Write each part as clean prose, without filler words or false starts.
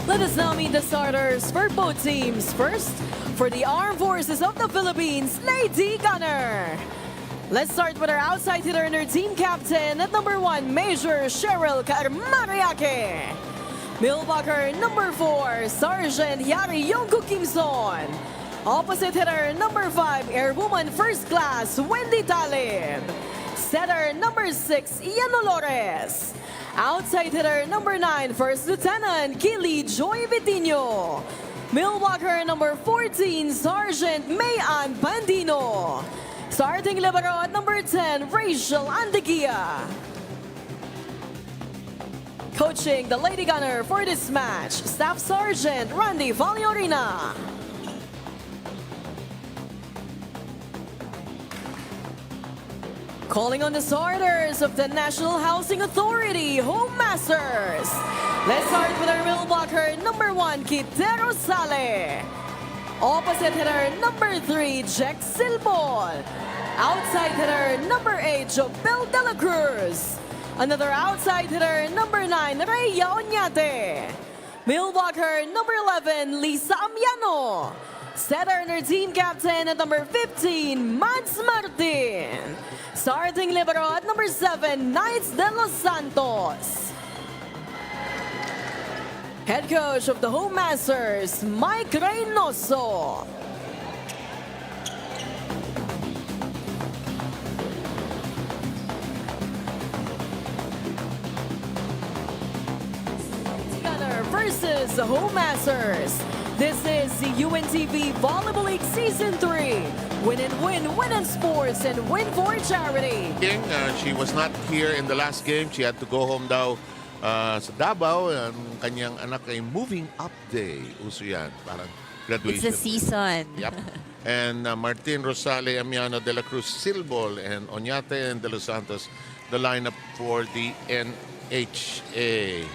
Let us now meet the starters for both teams. First, for the Armed Forces of the Philippines, Lady Gunnar. Let's start with our outside hitter and her team captain at number 1, Major Cheryl Carmariake. Millwalker number 4, Sergeant Yari Yongko Kimson. Opposite hitter number 5, Airwoman First Class, Wendy Talib. Setter number 6, Ian Olores. Outside hitter number 9, First Lieutenant Kili Joy Vitino. Millwalker number 14, Sergeant Mayan Bandino. Starting libero at number 10, Rachel Andigia. Coaching the Lady Gunner for this match, Staff Sergeant Randy Valiorina. Calling on the starters of the National Housing Authority, Home Masters. Let's start with our Millwalker number 1, Kitero Sale. Opposite hitter number 3, Jack Silbol. Outside hitter number 8, Jobel De La Cruz. Another outside hitter number 9, Rhea Oñate. Millwalker number 11, Lisa Amiano. Setter and her team captain at number 15, Mads Martin. Starting libero at number 7, Knights de los Santos. Head coach of the Home Masters, Mike Reynoso. Gunnar versus the Home Masters. This is the UNTV Volleyball League Season 3. Win and win, win in sports, and win for charity. She was not here in the last game. She had to go home daw sa Davao. Ang kanyang anak ay moving up day. Uso yan. Parang graduation. It's a season. Yep. And Martin Rosale, Amiano, De La Cruz, Silbol, and Oñate and De Los Santos, the lineup for the NHA.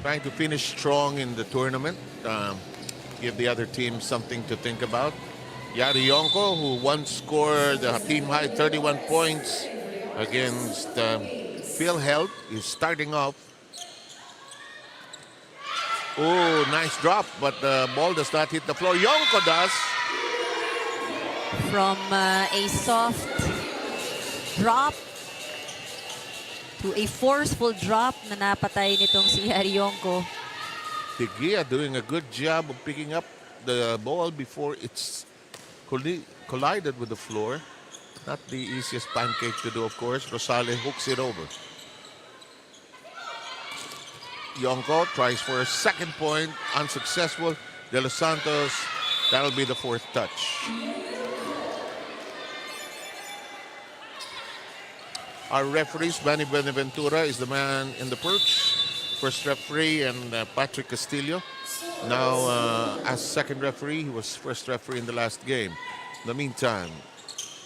Trying to finish strong in the tournament. Give the other team something to think about. Yari Yonko, who once scored a team-high 31 points against PhilHealth, is starting off. Oh, nice drop, but the ball does not hit the floor. Yonko does. From a soft drop to a forceful drop na napatay nitong si Yari Yonko. Tigia doing a good job of picking up the ball before it's collided with the floor. Not the easiest pancake to do, of course. Rosale hooks it over. Yonko tries for a second point, unsuccessful. De Los Santos, that'll be the 4th touch. Our referees, Manny Benaventura is the man in the perch. First referee, and Patrick Castillo. Now, as second referee, he was first referee in the last game. In the meantime,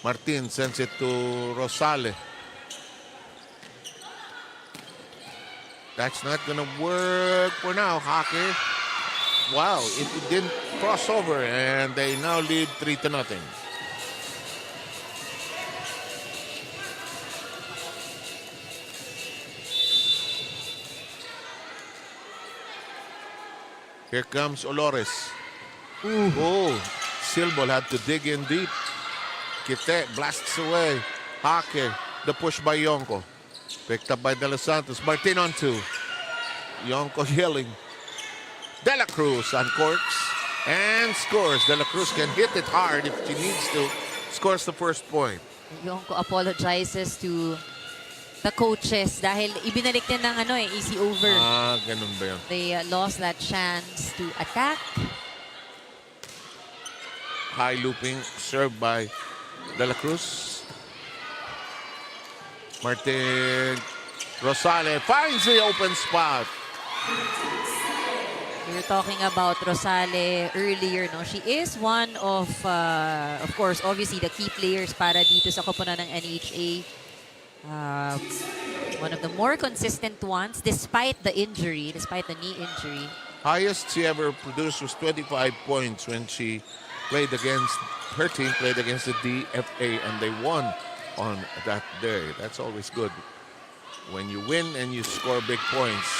Martin sends it to Rosale. That's not going to work for now, Hockey. Wow, it didn't cross over, and they now lead 3-0. Here comes Olores. Oh, Silbol had to dig in deep. Kite blasts away. Hake, the push by Yonko. Picked up by De Los Santos. Martin on 2. Yonko yelling. De La Cruz uncorks and scores. De La Cruz can hit it hard if she needs to. Scores the first point. Yonko apologizes to the coaches dahil ibinalik niya ng easy over. Ah, ganun ba yun? They lost that chance to attack. High looping served by De La Cruz. Martin Rosale finds the open spot. We were talking about Rosale earlier, no? She is one of course, obviously the key players para dito sa koponan ng NHA. One of the more consistent ones despite the injury, despite the knee injury. Highest she ever produced was 25 points when she played against, her team played against the DFA, and they won on that day. That's always good when you win and you score big points.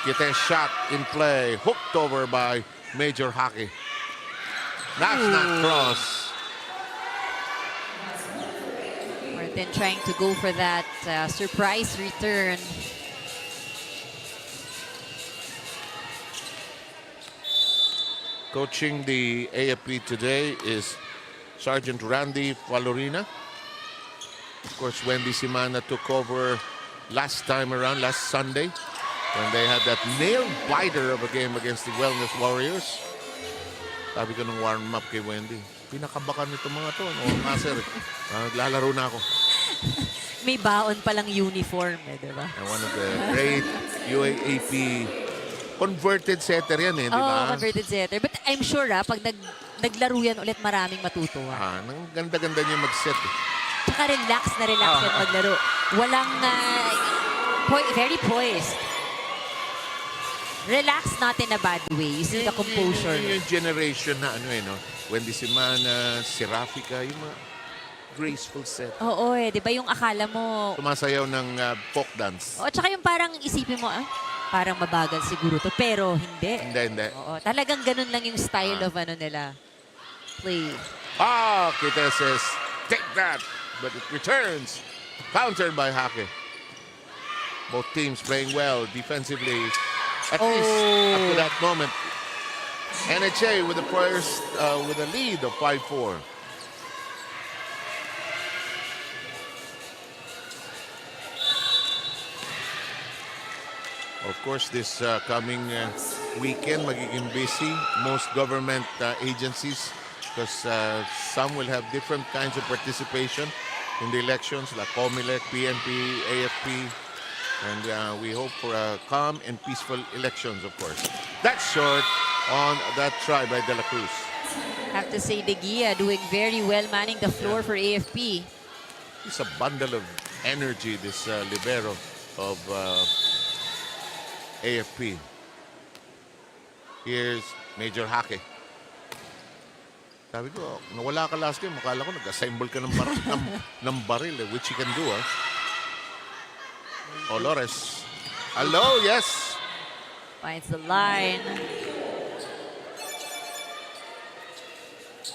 Kite's shot in play. Hooked over by Major Hockey. That's not cross. Martin trying to go for that surprise return. Coaching the AFP today is Sergeant Randy Valorina. Of course, Wendy Simana took over last time around, last Sunday, when they had that nail-biter of a game against the Wellness Warriors. Sabi ko nung warm-up kay Wendy, pinakabakan nito mga to. Oo nga, sir. Naglalaro na ako. May baon palang uniform, di ba? And one of the great UAAP converted setter yan, di ba? Converted setter. But I'm sure, pag naglaro yan ulit, maraming matutuwa. Nang ganda-ganda niya mag-set. Tsaka relax yan maglaro. Walang, very poised. Relax, not in a bad way. You see the composure. Yung generation na Wendy Simana, Serafika, yung mga graceful set. Oo di ba yung akala mo... Sumasayaw ng folk dance. Oo, tsaka yung parang isipin mo, parang mabagal siguro to. Pero hindi. Hindi. Oo, talagang ganun lang yung style of nila. Play. Kita says, take that. But it returns. Countered by Hake. Both teams playing well defensively. At least up to that moment. NHA with the first, with a lead of 5-4. Of course, this coming weekend, magiging busy. Most government agencies, because some will have different kinds of participation in the elections, like COMELEC, BMPI, AFP. And we hope for calm and peaceful elections, of course. That's short on that try by De La Cruz. Have to say, De Gia doing very well manning the floor for AFP. He's a bundle of energy, this libero of AFP. Here's Major Hake. Sabi ko, nawala ka last game. Makala ko nag-assemble ka ng baril, which you can do, Olores. Hello, yes. Finds the line.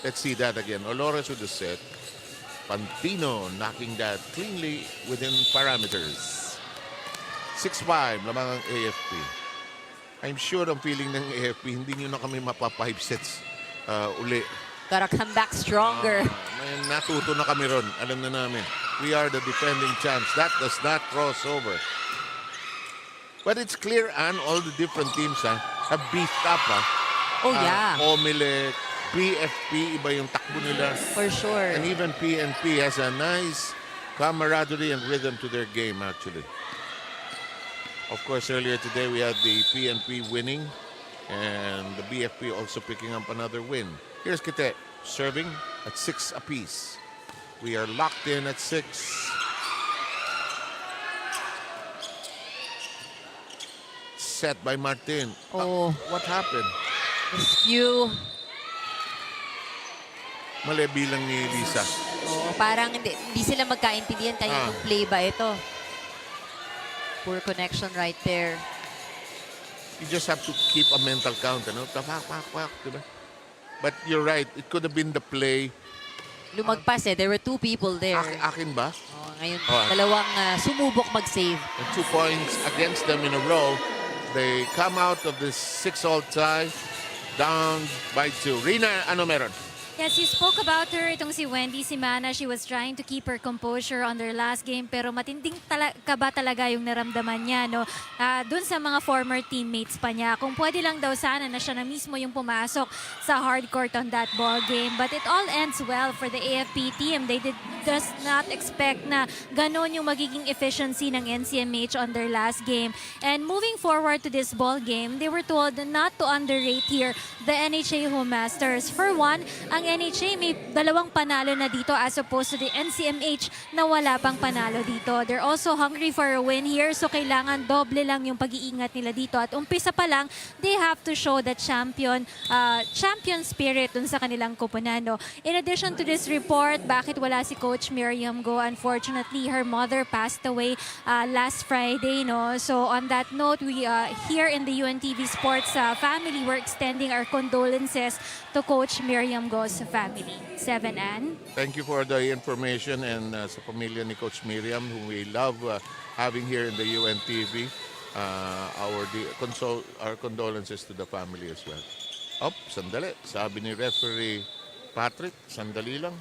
Let's see that again. Olores with the set. Pantino knocking that cleanly within parameters. 6-5, lamang ang AFP. I'm sure ang feeling ng AFP, hindi nyo na kami mapa-5 sets uli. Gotta come back stronger. May natuto na kami ron. Alam na namin. We are the defending champs. That does not cross over. But it's clear, and all the different teams have beefed up. Oh, yeah. COMELEC, PFP, iba yung takbo nila. For sure. And even PNP has a nice camaraderie and rhythm to their game, actually. Of course, earlier today we had the PNP winning and the BFP also picking up another win. Here's Kite serving at 6 apiece. We are locked in at 6. Set by Martin. What happened? Rescue. Mali bilang ni Lisa. Parang hindi sila magkaintindihan kaya yung play ba ito. Poor connection right there. You just have to keep a mental count, diba? But you're right, it could have been the play. Lumagpas there were 2 people there. Akin ba? Ngayon, dalawang sumubok mag-save. And 2 points against them in a row. They come out of this 6-all tie down by 2. Rina, ano meron? Yes, you spoke about her, itong si Wendy Simana. She was trying to keep her composure on their last game, pero matinding kaba talaga yung naramdaman niya, no? Dun sa mga former teammates pa niya. Kung pwede lang daw sana na siya na mismo yung pumasok sa hardcourt on that ball game. But it all ends well for the AFP team. They did just not expect na ganon yung magiging efficiency ng NCMH on their last game. And moving forward to this ball game, they were told not to underrate here the NHA Home Masters. For one, ang NHA may 2 panalo na dito as opposed to the NCMH na wala pang panalo dito. They're also hungry for a win here, so kailangan doble lang yung pag-iingat nila dito. At umpisa pa lang, they have to show that champion spirit dun sa kanilang koponan. No? In addition to this report, bakit wala si Coach Miriam Go? Unfortunately, her mother passed away last Friday. No? So on that note, we here in the UNTV Sports family, we're extending our condolences to Coach Miriam Go's family. 7-Ann. Thank you for the information and sa pamilya ni Coach Miriam, who we love having here in the UNTV. Our condolences to the family as well. Sandali. Sabi ni referee Patrick, sandali lang.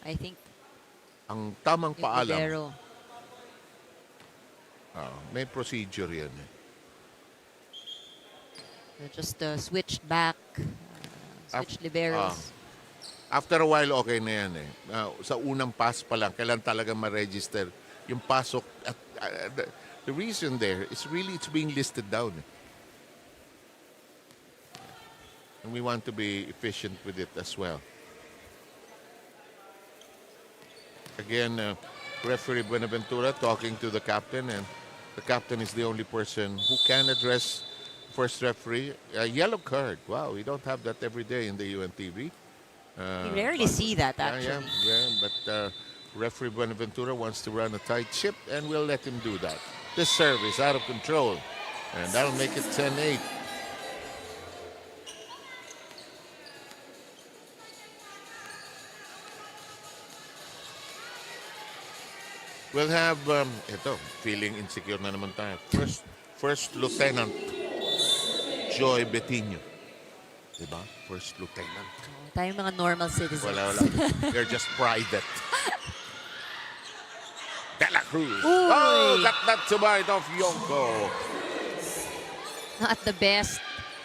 I think Ang tamang yung paalam. libero. May procedure yan eh. Just switched back. Switched liberos. After a while, okay na yan eh. Sa unang pass pa lang, kailan talaga ma-register yung pasok. The reason there is really it's being listed down. Eh. And we want to be efficient with it as well. Again, referee Buenaventura talking to the captain, and the captain is the only person who can address first referee. A yellow card. Wow, we don't have that every day in the UNTV. You rarely see that, actually. Yeah, but referee Buenaventura wants to run a tight ship, and we'll let him do that. This serve is out of control, and that'll make it 10-8. We'll have, feeling insecure na naman tayo. First Lieutenant Joy Betinho. Diba? First Lieutenant. Tayong mga normal citizens. Wala. They're just private. De La Cruz. Uy! Oh, got that to bite off Yonko. Not the best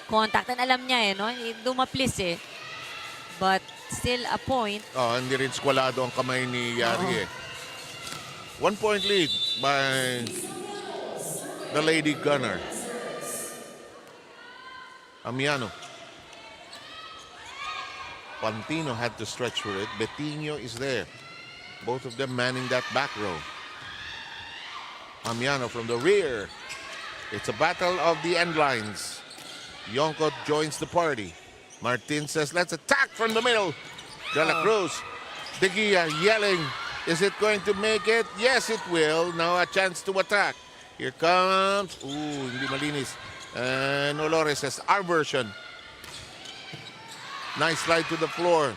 contact. And alam niya no? Dumaplis eh. But still a point. Hindi rin skwalado ang kamay ni Yari eh. 1 point lead by the Lady Gunnar. Amiano. Pantino had to stretch for it. Betinho is there. Both of them manning that back row. Amiano from the rear. It's a battle of the end lines. Yonko joins the party. Martin says, let's attack from the middle. De La Cruz. De Guia yelling. Is it going to make it? Yes, it will. Now a chance to attack. Here comes. Hindi malinis. And Olores says, our version. Nice slide to the floor.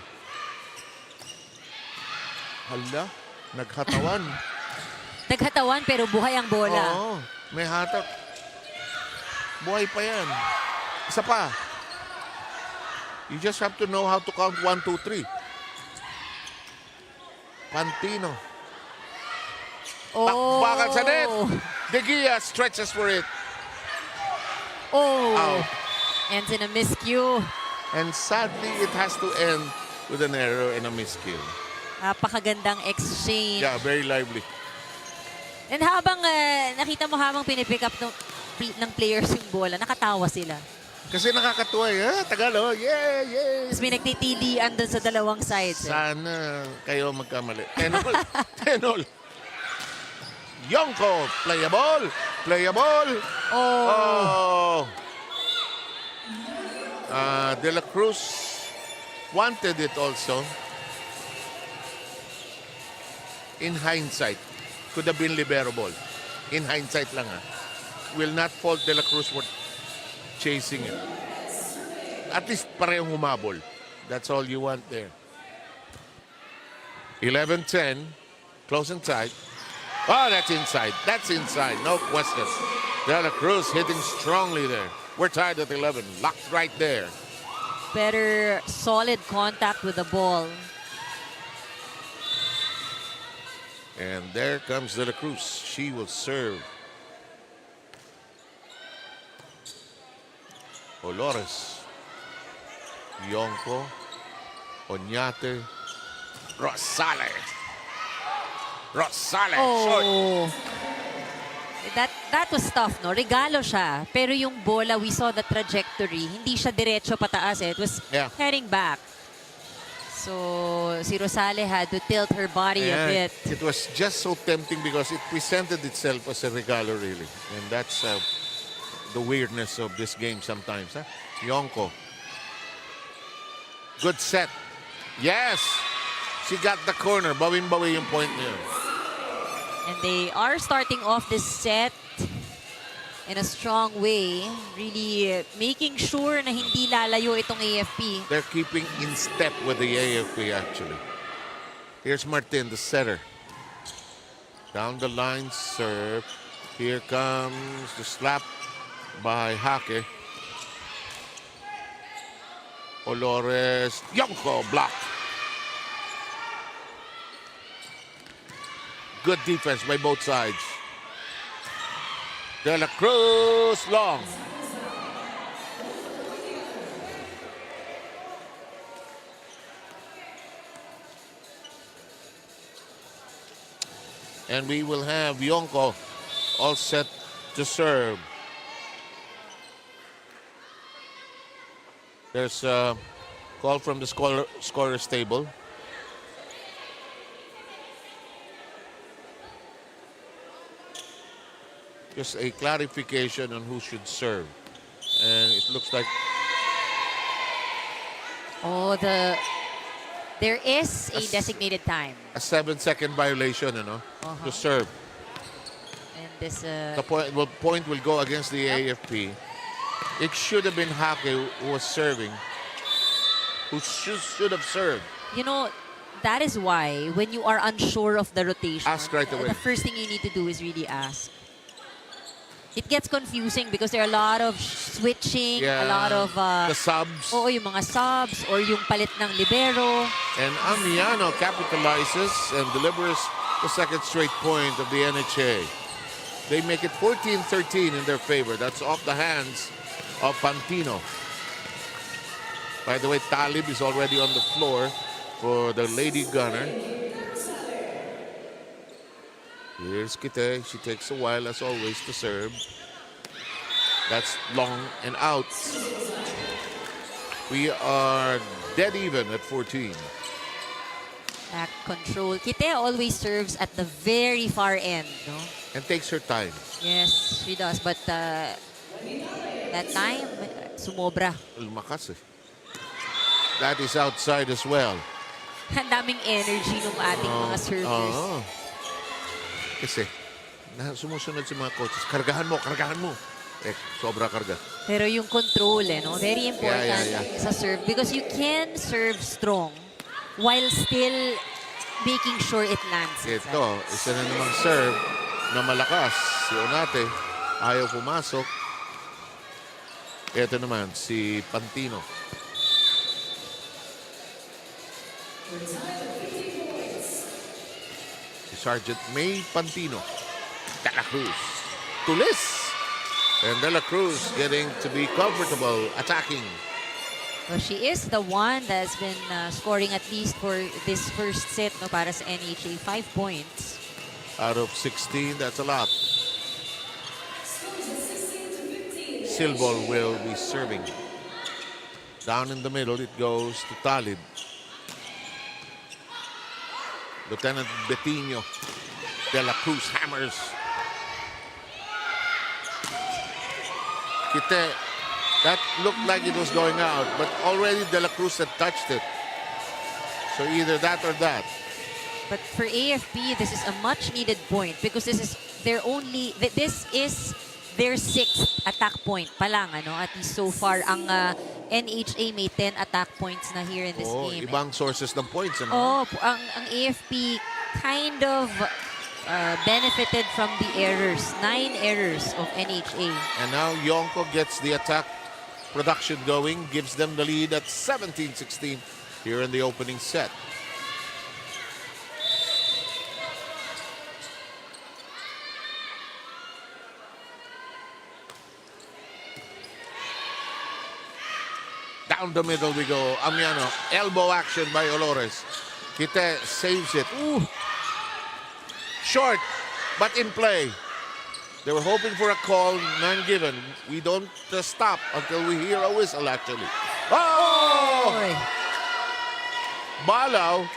Hala, naghatawan. Naghatawan pero buhay ang bola. Oo, may hatak. Buhay pa yan. Isa pa. You just have to know how to count 1, 2, 3. Pantino. Bakal sa net. De Guia stretches for it. Out. Ends in a miscue. And sadly, it has to end with an error and a miscue. Napakagandang exchange. Yeah, very lively. And habang nakita mo habang pinipick up ng players yung bola, nakatawa sila. Kasi nakakatuwa eh. Tagal oh. Yeah. Tapos may nagtitilian doon sa dalawang sides. Sana kayo magkamali. 10-all. Yonko, playable. De La Cruz wanted it also. In hindsight, could have been libero ball. In hindsight lang Will not fault De La Cruz for chasing it. At least parehong humabol. That's all you want there. 11-10. Close and tight. Oh, that's inside. That's inside. No question. De La Cruz hitting strongly there. We're tied at 11. Locked right there. Better solid contact with the ball. And there comes De La Cruz. She will serve. Olores. Yonko. Oñate. Rosales. Short. that was tough, no? Regalo siya. Pero yung bola, we saw the trajectory. Hindi siya diretso pataas eh. It was heading back. So, si Rosale had to tilt her body a bit. It was just so tempting because it presented itself as a regalo, really. And that's the weirdness of this game sometimes. Huh? Yonko. Good set. Yes! She got the corner. Bawin-bawi yung point niya. And they are starting off this set in a strong way. Really making sure na hindi lalayo itong AFP. They're keeping in step with the AFP, actually. Here's Martin, the setter. Down the line, serve. Here comes the slap by Hake. Olores, Yonko, block. Good defense by both sides. De La Cruz, long. And we will have Yonko all set to serve. There's a call from the scorer's table. Just a clarification on who should serve. And it looks like... Oh, there is a designated time. A 7-second violation, you know, to serve. And this... The point will go against the AFP. It should have been Hake who was serving, who should have served. You know, that is why when you are unsure of the rotation, Ask right away. the first thing you need to do is really ask. It gets confusing because there are a lot of switching, a lot of... the subs. Oo, yung mga subs or yung palit ng libero. And Amiano capitalizes and delivers the second straight point of the NHA. They make it 14-13 in their favor. That's off the hands of Pantino. By the way, Talib is already on the floor for the Lady Gunnar. Here's Kite. She takes a while, as always, to serve. That's long and out. We are dead even at 14. Back control. Kite always serves at the very far end, no? And takes her time. Yes, she does. But that time, sumobra. Lumakas eh. That is outside as well. Ang daming energy ng ating mga servers. Kasi, sumusunod sa mga coaches, kargahan mo. Eh, sobra karga. Pero yung control, no? Very important sa serve. Because you can serve strong while still making sure it lands. Ito, isa na namang serve na malakas. Si Onate, ayaw pumasok. Ito naman, si Pantino. Sergeant May Pantino. De La Cruz. Tulis. And De La Cruz getting to be comfortable attacking. Well, she is the one that's been scoring at least for this first set, no, para sa NHA. 5 points. Out of 16, that's a lot. Silbol will be serving. Down in the middle, it goes to Talib. Lieutenant Betinho. De La Cruz hammers. Kite, that looked like it was going out, but already De La Cruz had touched it. So either that or that. But for AFP, this is a much-needed point because this is their 6th attack point pa lang, ano? At least so far, ang NHA may 10 attack points na here in this game. Ibang sources ng points. Ano? Ang AFP kind of benefited from the errors. 9 errors of NHA. And now Yonko gets the attack production going, gives them the lead at 17-16 here in the opening set. Down the middle we go. Amiano. Elbow action by Olores. Kite saves it. Ooh. Short, but in play. They were hoping for a call, none given. We don't stop until we hear a whistle, actually. Oh! Oy. Balaw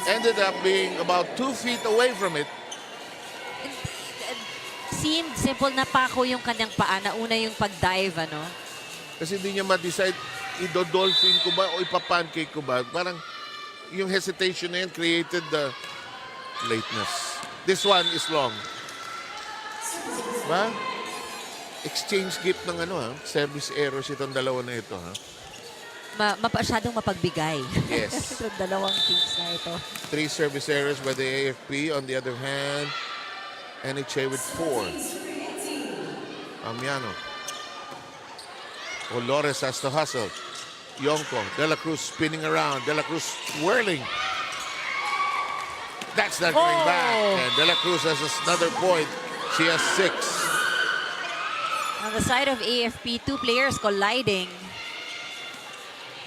ended up being about 2 feet away from it. Seemed simple na Paco yung kanyang paa. Nauna yung pag-dive, ano? Kasi hindi niya ma-decide, idodolphin ko ba o ipapancake ko ba. Parang yung hesitation na yun created the lateness. This one is long. Ba? Exchange gift ng service errors itong dalawa na ito, ha? Masyadong mapagbigay. Yes. Itong dalawang teams na ito. 3 service errors by the AFP. On the other hand, NHA with 4. Amiano. Olores has to hustle. Yonko. De La Cruz spinning around. De La Cruz whirling. That's not going back. And De La Cruz has another point. She has 6. On the side of AFP, 2 players colliding.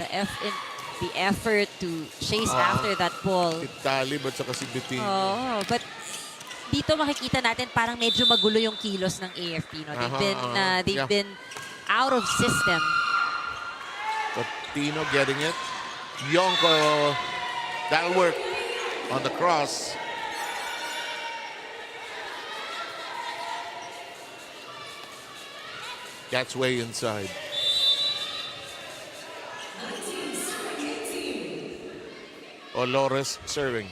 The effort to chase after that ball. Itali, but saka si Biting. Oh, but dito makikita natin parang medyo magulo yung kilos ng AFP. No? They've been out of system. But Tino getting it. Yonko, that'll work on the cross. That's way inside. Olores serving.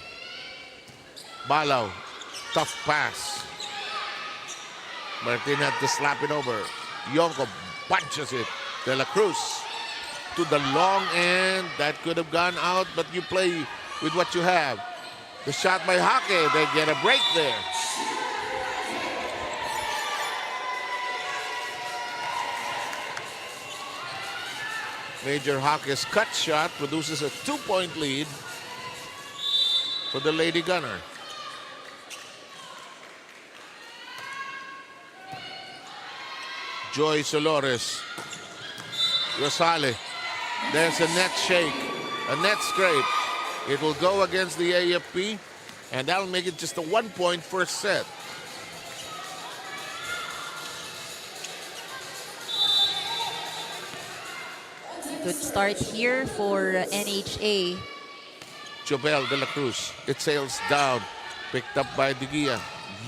Balaw, tough pass. Martin had to slap it over. Yonko punches it. De La Cruz to the long end. That could have gone out, but you play with what you have. The shot by Hake, they get a break there. Major Hake's cut shot produces a 2-point lead for the Lady Gunnar. Joy Solores. Rosale. There's a net shake, a net scrape. It will go against the AFP, and that'll make it just a 1-point first set. Good start here for NHA. Jobel De La Cruz. It sails down. Picked up by De Gia.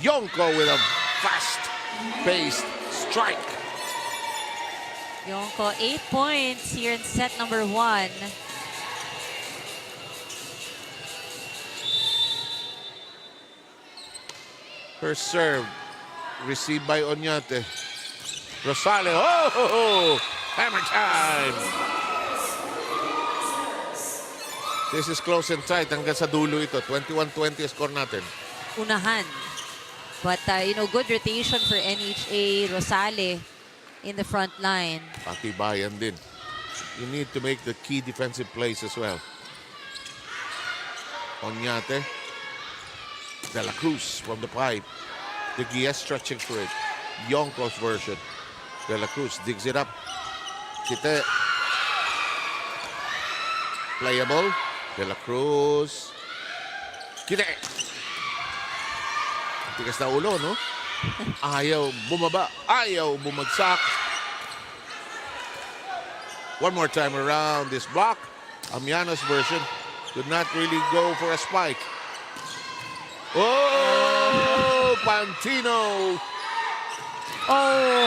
Yonko with a fast-paced strike. Yonko, 8 points here in set number 1. Her serve. Received by Oñate. Rosale. Oh! Hammer time! This is close and tight hanggang sa dulo ito. 21-20 score natin. Unahan. But, good rotation for NHA. Rosale in the front line. Patibayan din. You need to make the key defensive plays as well. Oñate. De La Cruz from the pipe. De Gia stretching for it. Yonko's version. De La Cruz digs it up. Kite. Playable. De La Cruz. Kite. Tigas na ulo, no? Ayaw bumaba. Ayaw bumagsak. One more time around this block. Amiano's version could not really go for a spike. Oh, Pantino. Oh,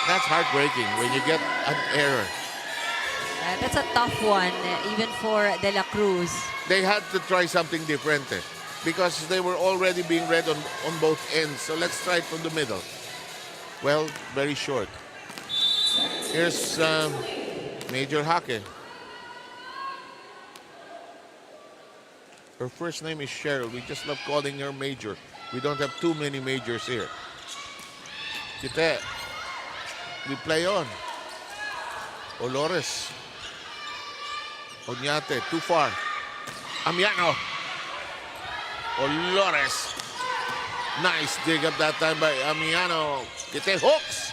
that's heartbreaking when you get an error. That's a tough one, even for De La Cruz. They had to try something different because they were already being read on both ends. So let's try it from the middle. Well, very short. Here's Major Hake. Her first name is Cheryl. We just love calling her Major. We don't have too many majors here. Kite. We play on. Olores. Oñate, too far. Amiano. Olores. Nice dig up that time by Amiano. Kite hooks.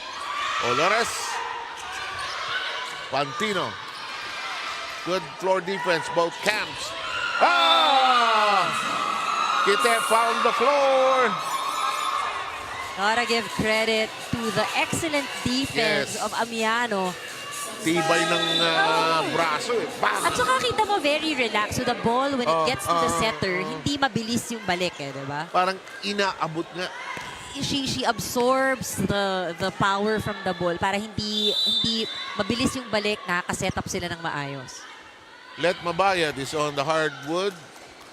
Olores. Pantino. Good floor defense, both camps. Ah! Kite found the floor. Gotta give credit to the excellent defense Yes. of Amiano. Tibay ng braso eh. Bang! At saka kita mo very relaxed. So the ball, when it gets to the setter, hindi mabilis yung balik eh, diba? Parang inaabot nga. She absorbs the power from the ball para hindi mabilis yung balik, nakaka-set up sila ng maayos. Let Mabayad is on the hardwood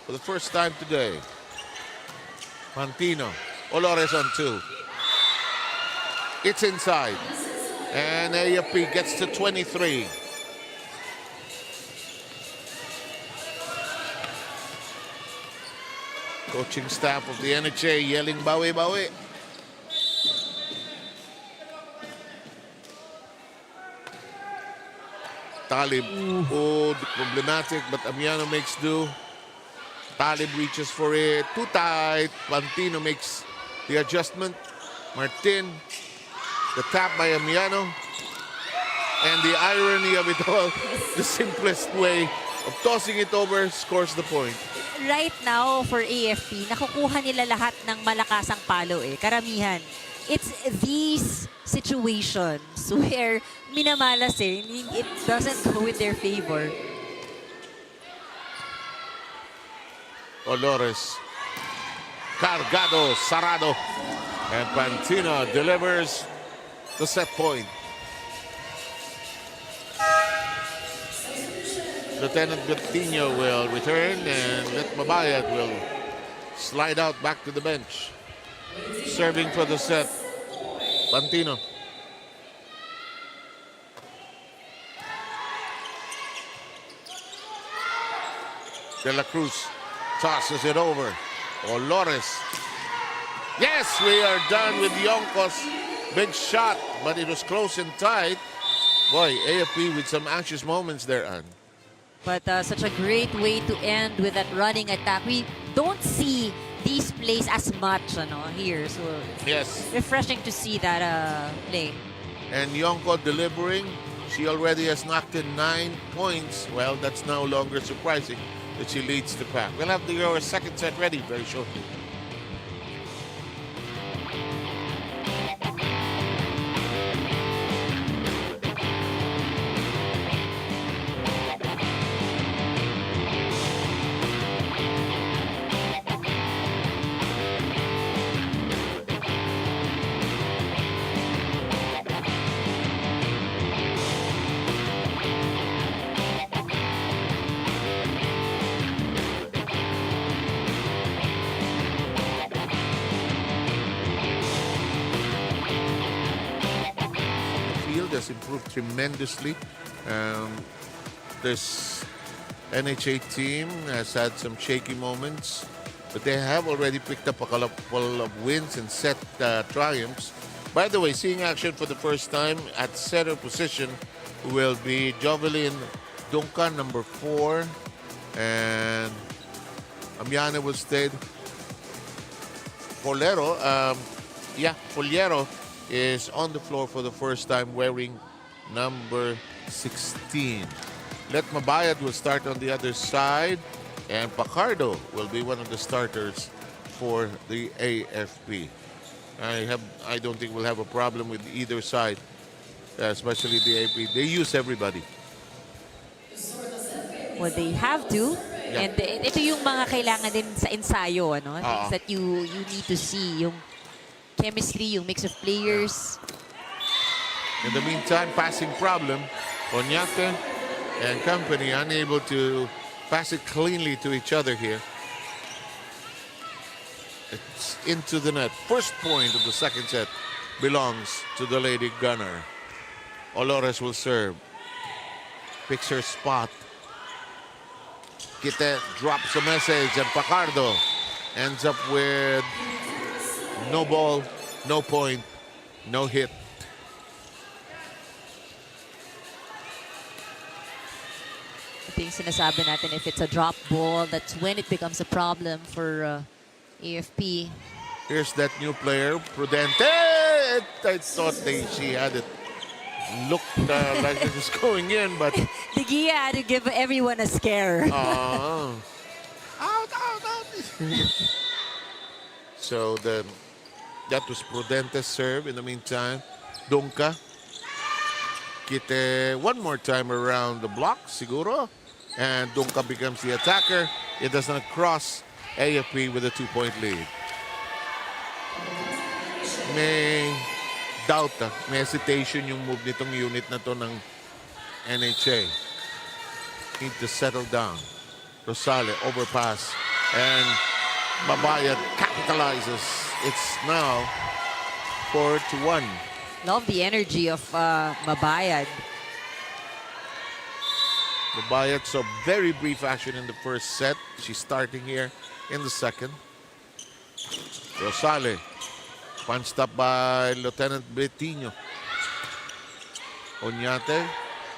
for the first time today. Mantino. Olores on 2. It's inside. And AFP gets to 23. Coaching staff of the NHA yelling bawi bawi. Talib, problematic, but Amiano makes do. Talib reaches for it, too tight. Pantino makes the adjustment. Martin, the tap by Amiano. And the irony of it all, the simplest way of tossing it over scores the point. Right now, for AFP, nakukuha nila lahat ng malakasang palo eh. Karamihan. It's these situations where minamalas eh, it doesn't go in their favor. Olores, Cargado, Sarado, and Pantino delivers the set point. Lieutenant Bertino will return and Let Mabayad will slide out back to the bench. Serving for the set, Pantino. De La Cruz tosses it over. Olores. Yes, we are done with Yonkos. Big shot, but it was close and tight. Boy, AFP with some anxious moments there, Ann. But such a great way to end with that running attack. We don't see these plays as much here. So yes, refreshing to see that play. And Yonko delivering. She already has knocked in 9 points. Well, that's no longer surprising that she leads the pack. We'll have your second set ready very shortly. Has improved tremendously. This NHA team has had some shaky moments, but they have already picked up a couple of wins and set triumphs. By the way, seeing action for the first time at center position will be Jovelyn Duncan, number 4, and Amiana will stay. Foliero is on the floor for the first time wearing number 16. Let Mabayad will start on the other side, and Pacardo will be one of the starters for the AFP. I don't think we'll have a problem with either side, especially the AFP. They use everybody. Well, they have to. Yeah. And ito yung mga kailangan din sa ensayo, things that you need to see, yung chemistry, yung mix of players. In the meantime, passing problem. Oñate and company unable to pass it cleanly to each other here. It's into the net. First point of the second set belongs to the Lady Gunnar. Olores will serve. Picks her spot. Kite drops a message, and Pacardo ends up with no ball, no point, no hit. Ito yung sinasabi natin, if it's a drop ball, that's when it becomes a problem for AFP. Here's that new player, Prudente. I thought she had it looked like it was going in, but De Gia had to give everyone a scare. Out. So the That was Prudente's serve in the meantime. Dunka. Kite one more time around the block, siguro. And Dunka becomes the attacker. It does not cross. AFP with a 2-point lead. May doubt, may hesitation yung move nitong unit na to ng NHA. Need to settle down. Rosale, overpass. And Mabayad capitalizes. It's now 4-1. Love the energy of Mabayad. Mabayad saw very brief action in the first set. She's starting here in the second. Rosale, punched up by Lieutenant Betino. Oñate,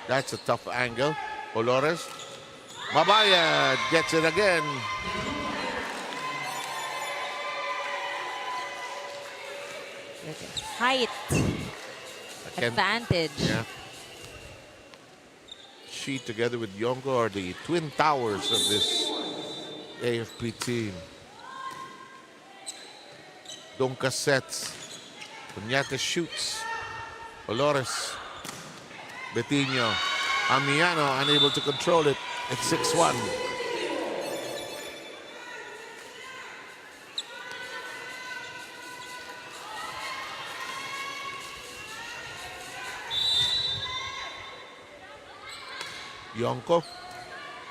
that's a tough angle. Olores, Mabayad gets it again. Height advantage. Yeah. She together with Yonko are the twin towers of this AFP team. Donka sets. Punyate shoots. Olores. Betino. Amiano unable to control it. It's 6-1. Yonko,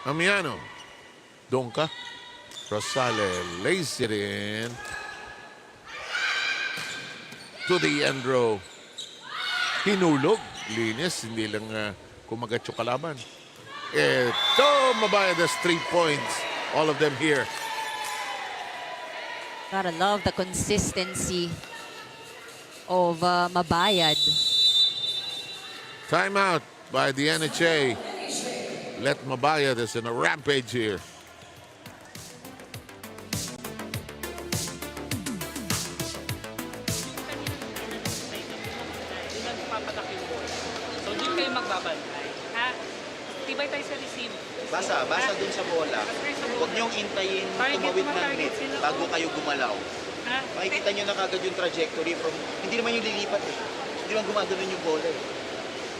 Amiano, Donka, Rosale lays it in to the end row. Hinulog, linis, hindi lang kumagat yung kalaban. Ito, Mabayad has 3 points, all of them here. Gotta love the consistency of Mabayad. Timeout by the NHA. Let Mabayad is in a rampage here. So, din kayo magbabantay. Ha? Tibay tayo sa receive. Basa dun sa bola. Huwag niyong intayin tumawid ng net bago kayo gumalaw. Ha? Makikita niyo na kagad yung trajectory from, hindi naman yung lilipat eh. Hindi naman gumagano yung bola eh.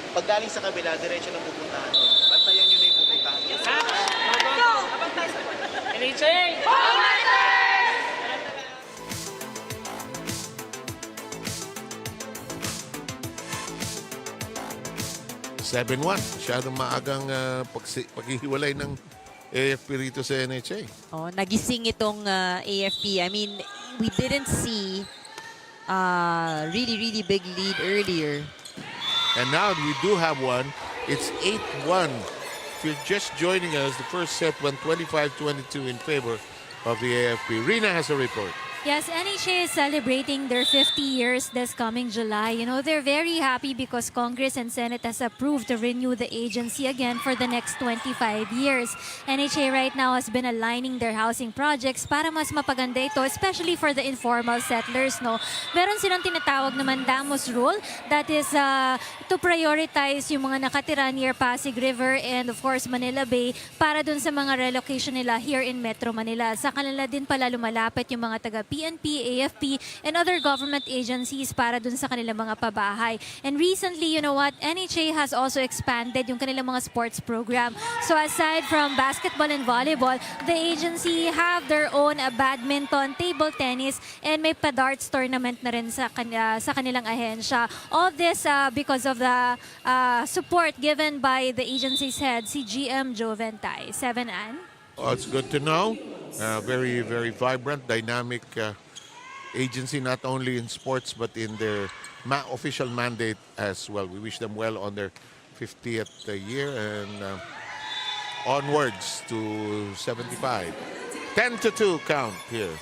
Pag galing sa kabila, diretso lang pupuntahan doon. Bantayan niyo na yung pupuntahan doon. Ha? Go! Abantay sa NHA! 7-1. Masyadong maagang paghihiwalay ng AFP rito sa NHA. Oh, nagising itong AFP. I mean, we didn't see really big lead earlier. And now we do have one. It's 8-1. If you're just joining us, the first set went 25-22 in favor of the AFP. Rina has a report. Yes, NHA is celebrating their 50 years this coming July. You know, they're very happy because Congress and Senate has approved to renew the agency again for the next 25 years. NHA right now has been aligning their housing projects para mas mapaganda ito, especially for the informal settlers, no? Meron silang tinatawag naman Damos Rule, that is to prioritize yung mga nakatira near Pasig River and of course Manila Bay para dun sa mga relocation nila here in Metro Manila. Sa kanila din pala lumalapit yung mga taga BMPI, AFP, and other government agencies para dun sa kanilang mga pabahay. And recently, you know what, NHA has also expanded yung kanilang mga sports program. So aside from basketball and volleyball, the agency have their own badminton, table tennis, and may pa-darts tournament na rin sa kanilang ahensya. All this because of the support given by the agency's head, si GM Joventay. 7-an. Oh, it's good to know. Very vibrant, dynamic agency, not only in sports but in their official mandate as well. We wish them well on their 50th year and onwards to 75. 10-2 count here.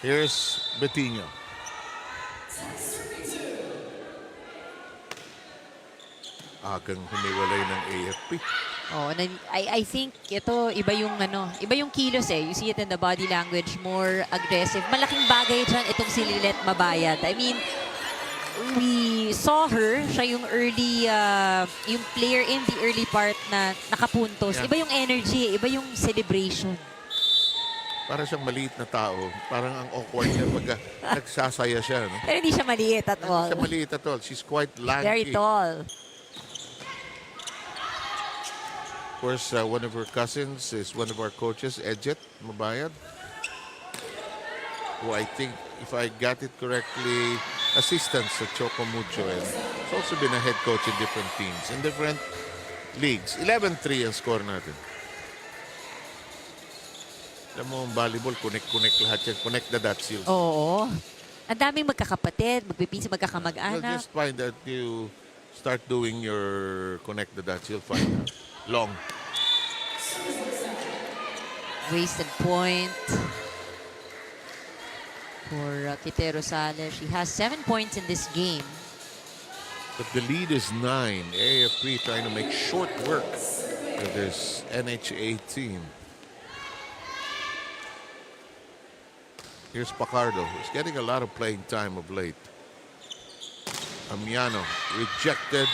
Here's Betino. Agang humiwalay ng AFP. Oh, and I think ito iba yung kilos eh. You see it in the body language, more aggressive. Malaking bagay diyan itong si Lilet Mabayad. I mean, we saw her, siya yung early, yung player in the early part na nakapuntos. Yeah. Iba yung energy, iba yung celebration. Para siyang maliit na tao. Parang ang awkward niya pagka nagsasaya siya. No? Pero hindi siya maliit at Hindi all. siya maliit at all. She's quite lanky. Very tall. Of course, one of her cousins is one of our coaches, Edjet Mabayad, who I think, if I got it correctly, assistants at Choco Mucho, and has also been a head coach in different teams, in different leagues. 11-3 ang score natin. Alam mo, ang volleyball, connect lahat yan. Connect the dots yun. Oo. Ang daming magkakapatid, magpipinsi, You'll magkakamag-anak. just find that you start doing your connect the dots, you'll find out. Long. Wasted point for Kite Rosales. She has 7 points in this game. But the lead is 9. AFP trying to make short work of this NHA team. Here's Pacardo, who's getting a lot of playing time of late. Amiano rejected,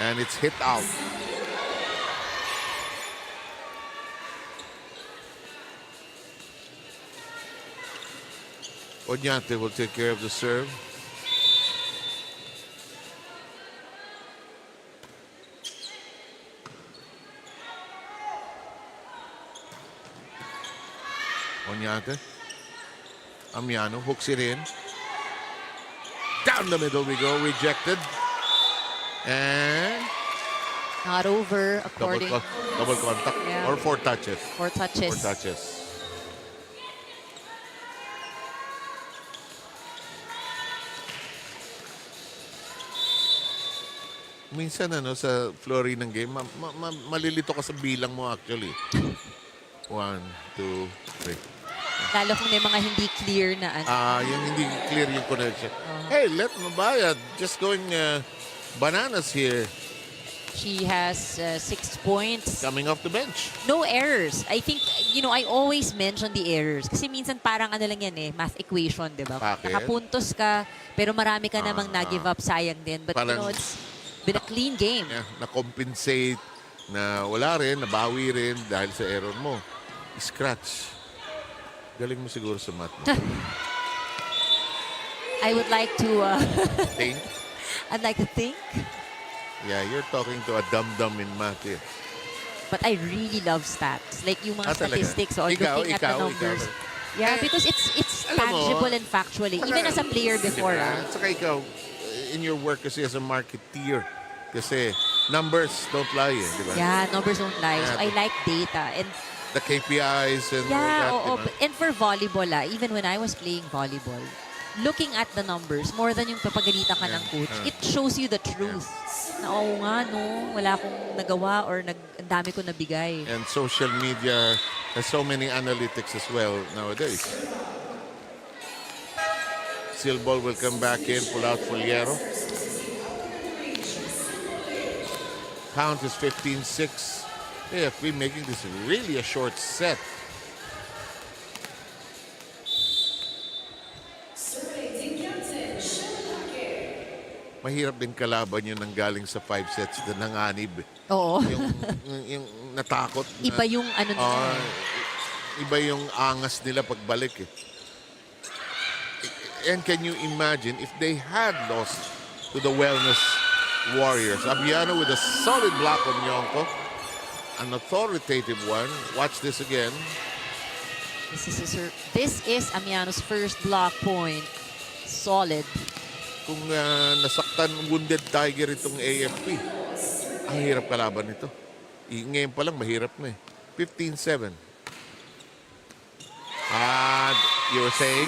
and it's hit out. Oñate will take care of the serve. Oñate. Amiano hooks it in. Down the middle we go, rejected. And Not over, according. double contact. Yeah. Or 4 touches. 4 touches. 4 touches. Minsan sa flurry ng game, malilito ka sa bilang mo actually. 1, 2, 3. Lalo kung may mga hindi clear na ano. Yung hindi clear yung connection. Hey, let Mabayad just going bananas here. She has 6 points. Coming off the bench. No errors. I think, I always mention the errors. Kasi minsan parang ano lang yan math equation, di ba? Bakit? Nakapuntos ka, pero marami ka namang nag-give up, sayang din. But Parang- it's been a clean game. Yeah, na-compensate, na wala rin, nabawi rin dahil sa error mo. Scratch. Galing mo siguro sa math mo. I would like to, Think? I'd like to think, Yeah, you're talking to a dum-dum in math eh. but I really love stats. Like yung mga Talaga? statistics or looking at the numbers. Yeah, because it's alam mo, tangible and factually. Even as a player before. At saka ikaw, in your work kasi as a marketeer, kasi numbers don't lie eh, di ba? Yeah, numbers don't lie. So Yeah. I like data. And The KPIs and all yeah, that, oo. di ba? And for volleyball, even when I was playing volleyball, looking at the numbers, more than yung papagalitan ka ng coach, it shows you the truth. Na oo nga, no, wala akong nagawa or ang dami ko nabigay. And social media has so many analytics as well nowadays. Silbol will come back in, pull out Foliero. Count is 15-6. AFP making this really a short set. Mahirap din kalaban yun ng galing sa 5 sets na nanganib. Oo. yung natakot. Na, Iba yung ano nila. Iba yung angas nila pagbalik eh. And can you imagine if they had lost to the Wellness Warriors? Abiano with a solid block on Yonko. An authoritative one. Watch this again. This is Amiano's first block point. Solid. Kung nasaktan, wounded tiger itong AFP. Ang hirap kalaban nito. Ngayon pa lang, mahirap na eh. 15-7. You were saying?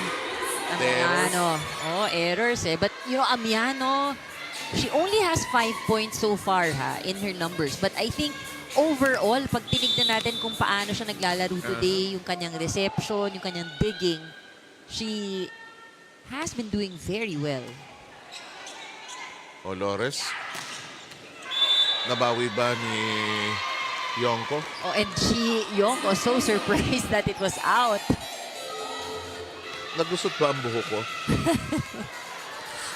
Amiano. Oh, errors eh. But, Amiano, she only has 5 points so far in her numbers. But I think, overall, pag tinignan natin kung paano siya naglalaro today, yung kanyang reception, yung kanyang digging, she has been doing very well. Olores. Nabawi ba ni Yonko? Oh, and Yonko, so surprised that it was out. Nagusot ba ang buho ko?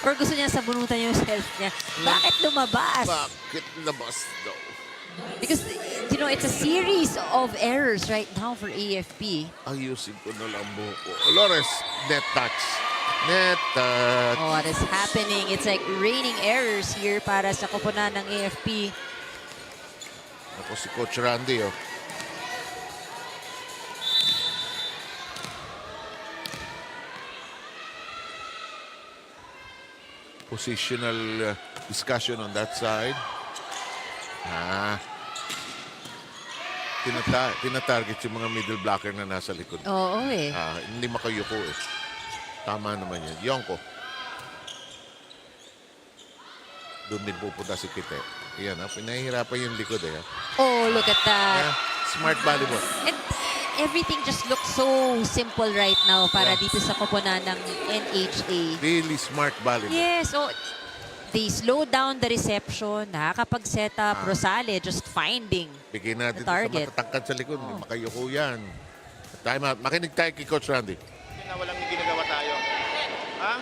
Or gusto niya sabunutan yung self niya. Bakit lumabas? Bakit labas daw? Because, you know, it's a series of errors right now for AFP. Ayusin ko na lang buko. Lores, net touch. Net touch. Oh, what is happening? It's like raining errors here para sa koponan ng AFP. Ako si Coach Randy, oh. Positional discussion on that side. Tinatarget yung mga middle blocker na nasa likod. Oo eh. Hindi makayuko eh. Tama naman yan. Yonko. Doon din pupunta si Kite. Ayan, pinahihirapan yung likod eh. Oh, look at that. Smart volleyball. And everything just looks so simple right now para dito sa koponan ng NHA. Really smart volleyball. Yes, so they slow down the reception, nakakapag-set up, Rosale just finding Bigyan natin the target. sa matatangkad sa likod. Makayuko yan. Time out. Makinig tayo kay Coach Randy. Na walang ginagawa tayo. Ha?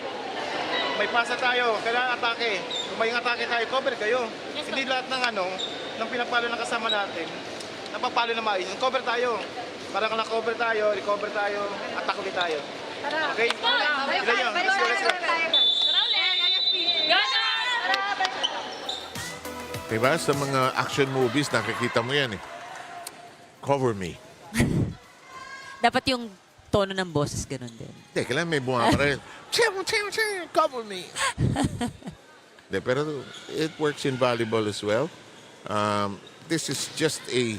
May pasa tayo, kailangan atake. Kung may atake tayo, cover kayo. Hindi lahat ng pinapalo ng kasama natin, napapalo na maayos. Cover tayo. Para kung na-cover tayo, recover tayo, attack ulit tayo. Okay? Let's go, let's go. Diba? Sa mga action movies, nakikita mo yan eh. Cover me. Dapat yung tono ng boses ganun din. Hindi, kailangan may bunga pa rin. Cover me. De, pero it works in volleyball as well. This is just a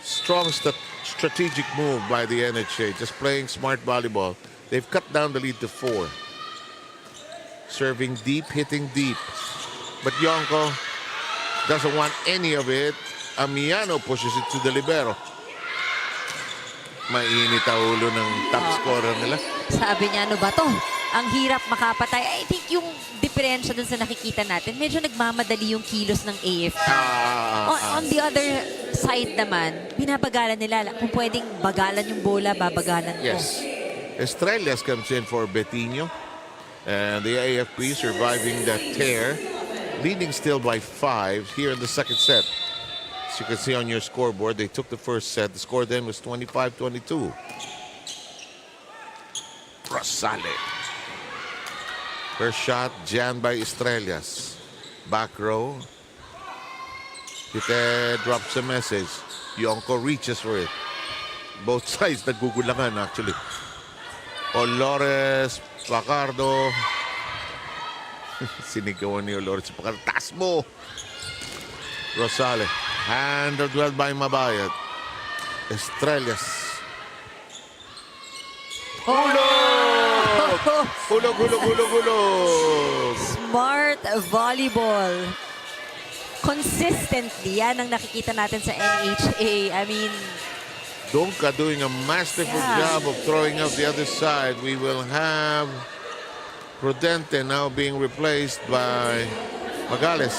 strong strategic move by the NHA. Just playing smart volleyball. They've cut down the lead to 4. Serving deep, hitting deep. But Yonko doesn't want any of it. Amiano pushes it to the libero. Mainit ang ulo ng top scorer nila. Sabi niya, ano ba to? Ang hirap makapatay. I think yung diferensya dun sa nakikita natin, medyo nagmamadali yung kilos ng AFP. On the other side naman, binabagalan nila. Kung pwedeng bagalan yung bola, babagalan ko. Yes. Estrellas comes in for Betinho. And the AFP surviving that tear. Leading still by 5 here in the second set. As you can see on your scoreboard, they took the first set. The score then was 25-22. Rosale. First shot jammed by Estrellas. Back row. Kite drops a message. Yonko reaches for it. Both sides nagugulangan actually. Olores, Pacardo. Sinigawan ni Olores. Pacardo, taas mo! Rosale. Handled well by Mabayat. Estrellas. Hulog! Hulog! Smart volleyball. Consistently, yan ang nakikita natin sa NHA. I mean, Dunca doing a masterful job of throwing out the other side. We will have Prudente now being replaced by Magales.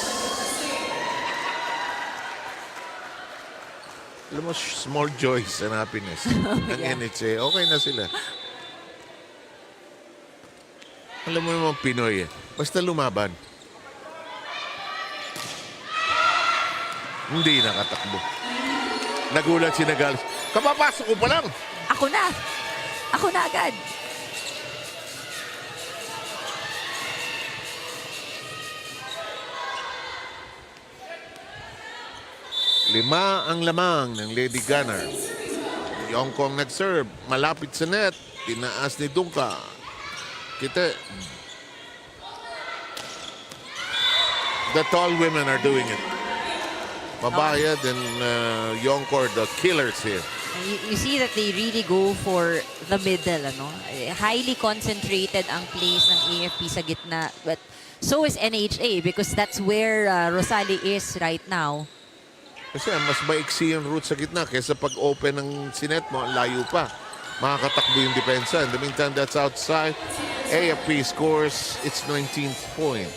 Alam mo, small joys and happiness ng NHA. Okay na sila. Alam mo naman Pinoy eh. Basta lumaban. Hindi nakatakbo. Nagulat si Nagales. Kapapasok ko pa lang. ako na. Ako na agad. Lima ang lamang ng Lady Gunnar. Yongkong nag-serve. Malapit sa net. Tinaas ni Dunca. Kita. The tall women are doing it. Mabayad and Yongkor, the killers here. You see that they really go for the middle, ano? Highly concentrated ang plays ng AFP sa gitna. But so is NHA because that's where Rosale is right now. Kasi mas maiksi yung route sa gitna kaysa pag-open ng sinet mo, layo pa. Makakatakbo yung depensa. In the meantime, that's outside. AFP scores its 19th point.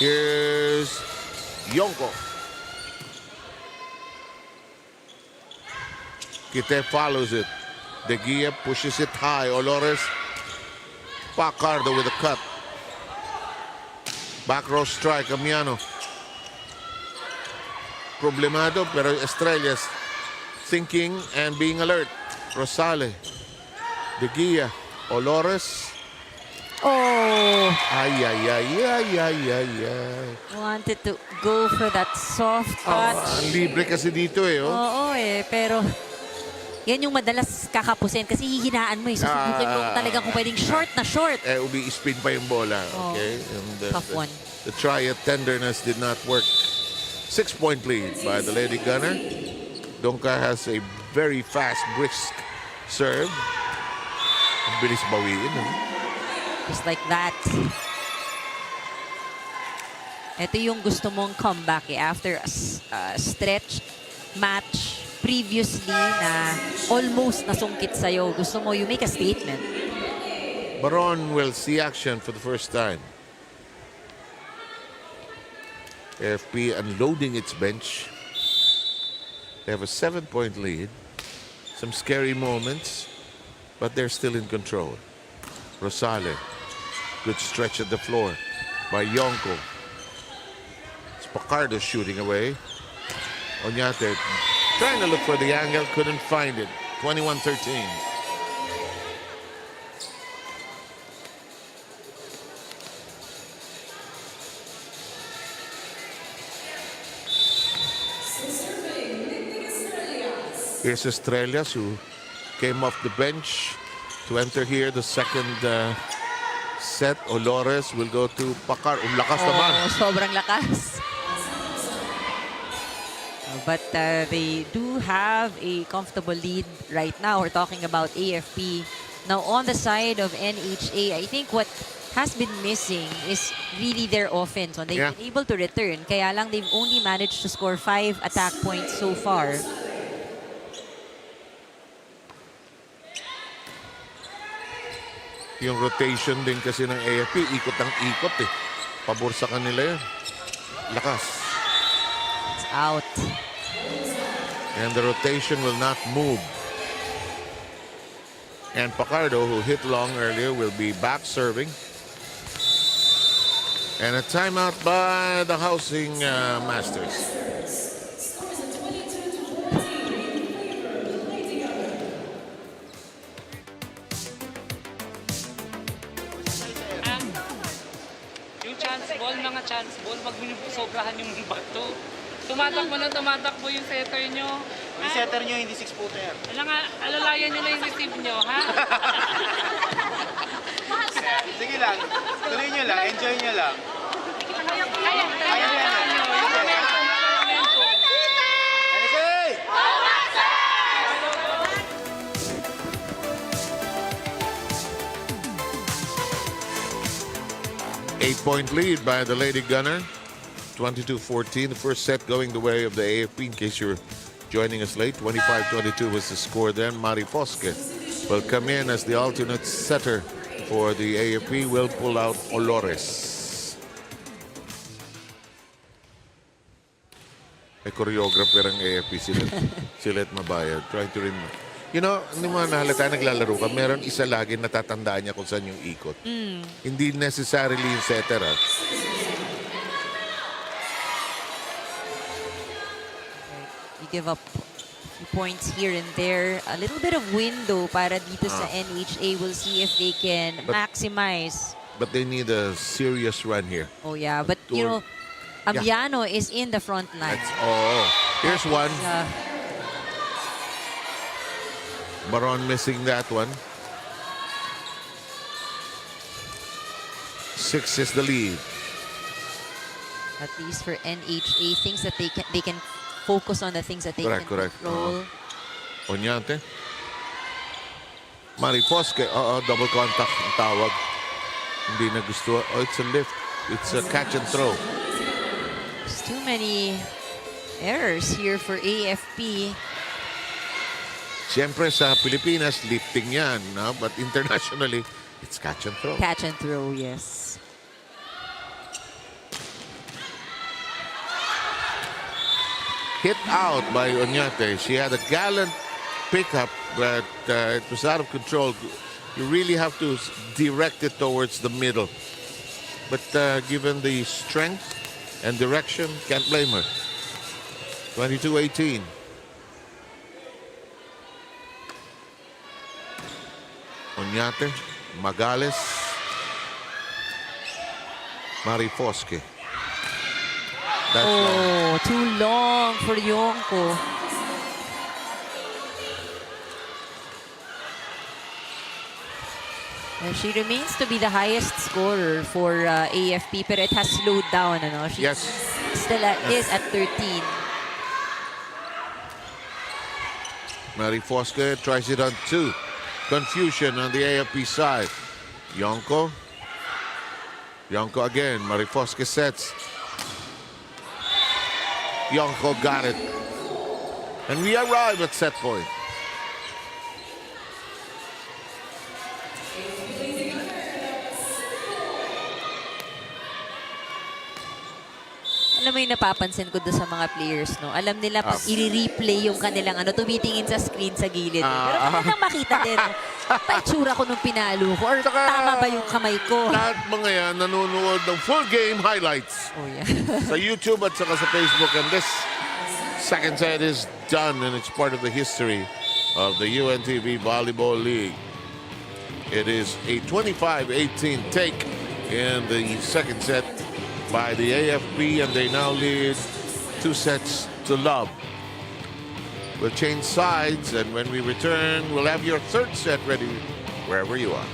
Here's Yonko. Kite follows it. De Gia pushes it high. Olores. Pacardo with a cut. Back row strike. Amiano. Problemado, pero Estrellas thinking and being alert. Rosale. De Gia. Olores. Oh! Ay, ay, ay, ay, ay, ay, ay. Wanted to go for that soft touch. Ang libre kasi dito eh. Oh. Oo pero yan yung madalas kakapusin kasi hihinaan mo eh. Susubukan mo talagang kung pwedeng short na short. Umi-spin pa yung bola. Okay? And Tough one. The try at tenderness did not work. 6-point lead by the Lady Gunner. Donka has a very fast, brisk serve. Ang bilis bawiin. Just like that. Ito yung gusto mong comeback after a stretch match previously na almost nasungkit sa'yo. Gusto mo, you make a statement. Baron will see action for the first time. AFP unloading its bench. They have a 7-point lead. Some scary moments, but they're still in control. Rosale. Good stretch at the floor by Yonko. It's Pacardo shooting away. Oñate trying to look for the angle, couldn't find it. 21-13. Here's Estrellas, who came off the bench to enter here the second set. Olores will go to Pacar. Lakas naman. Sobrang lakas. But they do have a comfortable lead right now. We're talking about AFP. Now, on the side of NHA, I think what has been missing is really their offense. They've been able to return. Kaya lang they've only managed to score 5 attack points so far. Yung rotation din kasi ng AFP, ikot ang ikot eh. Pabor sa kanila yun. Lakas. It's out. And the rotation will not move. And Pacardo, who hit long earlier, will be back serving. And a timeout by the Housing Masters. Mga chance ball, wag mo sobrahan yung bato. Tumatakbo yung setter nyo. Yung setter nyo, hindi 6-footer. Alalayan nyo na yung receive nyo, ha? Sige lang, tuloy nyo lang, enjoy nyo lang. Kaya nyo. 8-point lead by the Lady Gunner. 22-14. The first set going the way of the AFP, in case you're joining us late. 25-22 was the score then. Mari Fosque will come in as the alternate setter for the AFP. Will pull out Olores. May choreographer ang AFP sila at mabayad. Trying to remember. You know, hindi mo nahalata naglalaro ka, meron isa lagi natatandaan niya kung saan yung ikot. Hindi necessarily yung setter. You give up points here and there. A little bit of window para dito sa NHA. We'll see if they can maximize. But they need a serious run here. Oh, yeah. But, you know, Amiano is in the front line. Here's one. Baron missing that one. 6 is the lead. At least for NHA, things that they can focus on, the things that they can control. Oñate. Mari Fosque. Double contact ang tawag. Hindi na gusto. It's a lift. It's a catch and throw. There's too many errors here for AFP. Siyempre sa Pilipinas, lifting yan. No? But internationally, it's catch and throw. Catch and throw, yes. Hit out by Oñate. She had a gallant pickup, but it was out of control. You really have to direct it towards the middle. But given the strength and direction, can't blame her. 22-18. Oñate, Magales, Marifoske. That's long. Too long for Yonko. And she remains to be the highest scorer for AFP, but it has slowed down. Ano? She Yes. still is at 13. Marifoske tries it on 2. Confusion on the AFP side. Yonko. Yonko again. Marifoske sets. Yonko got it. And we arrive at set point. Alam mo yung napapansin ko doon sa mga players, no? Alam nila pag i-replay yung kanilang tumitingin sa screen sa gilid. Pero magandang makita din. Paitsura ko nung pinalo ko or tama ba yung kamay ko? Lahat mga yan nanonood ng full game highlights. Oh, yeah. Sa YouTube at saka sa Facebook. And this second set is done and it's part of the history of the UNTV Volleyball League. It is a 25-18 take in the second set by the AFP, and they now lead 2 sets to love. We'll change sides, and when we return, we'll have your third set ready wherever you are.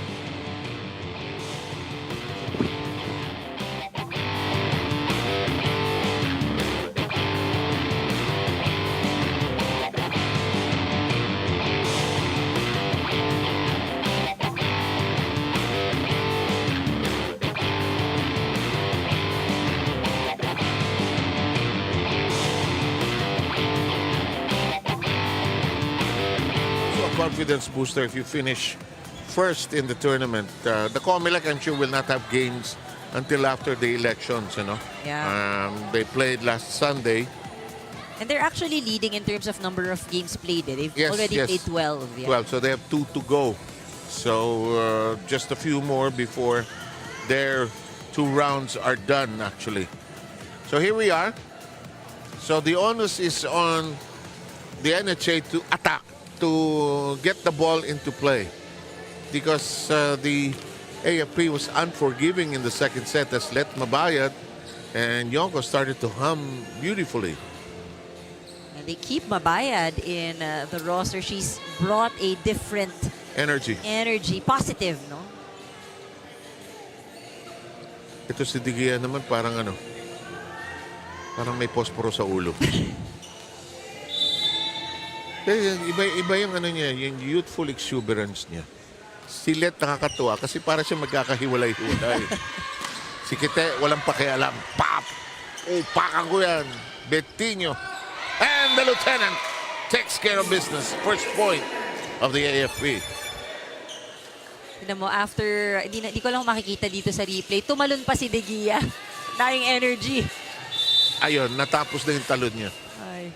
Confidence booster if you finish first in the tournament. The COMELEC, I'm sure, will not have games until after the elections, you know. Yeah. They played last Sunday. And they're actually leading in terms of number of games played. They've already played 12. Yeah. 12, so they have 2 to go. So just a few more before their 2 rounds are done, actually. So here we are. So the onus is on the NHA to attack, to get the ball into play, because the AFP was unforgiving in the second set as let Mabayad and Yonko started to hum beautifully. And they keep Mabayad in the roster. She's brought a different energy, positive, no? Ito si Digia naman parang parang may posporo sa ulo. Iba yung niya, yung youthful exuberance niya. Si Let nakakatuwa kasi para siya magkakahiwalay-hiwalay. Si Kite, walang pakialam. Pop! Pakan ko yan. Bettino. And the lieutenant takes care of business. First point of the AFP. Tignan mo, after, di ko lang makikita dito sa replay, tumalon pa si De Gia. Dying energy. Ayun, natapos na yung talon niya. Ay.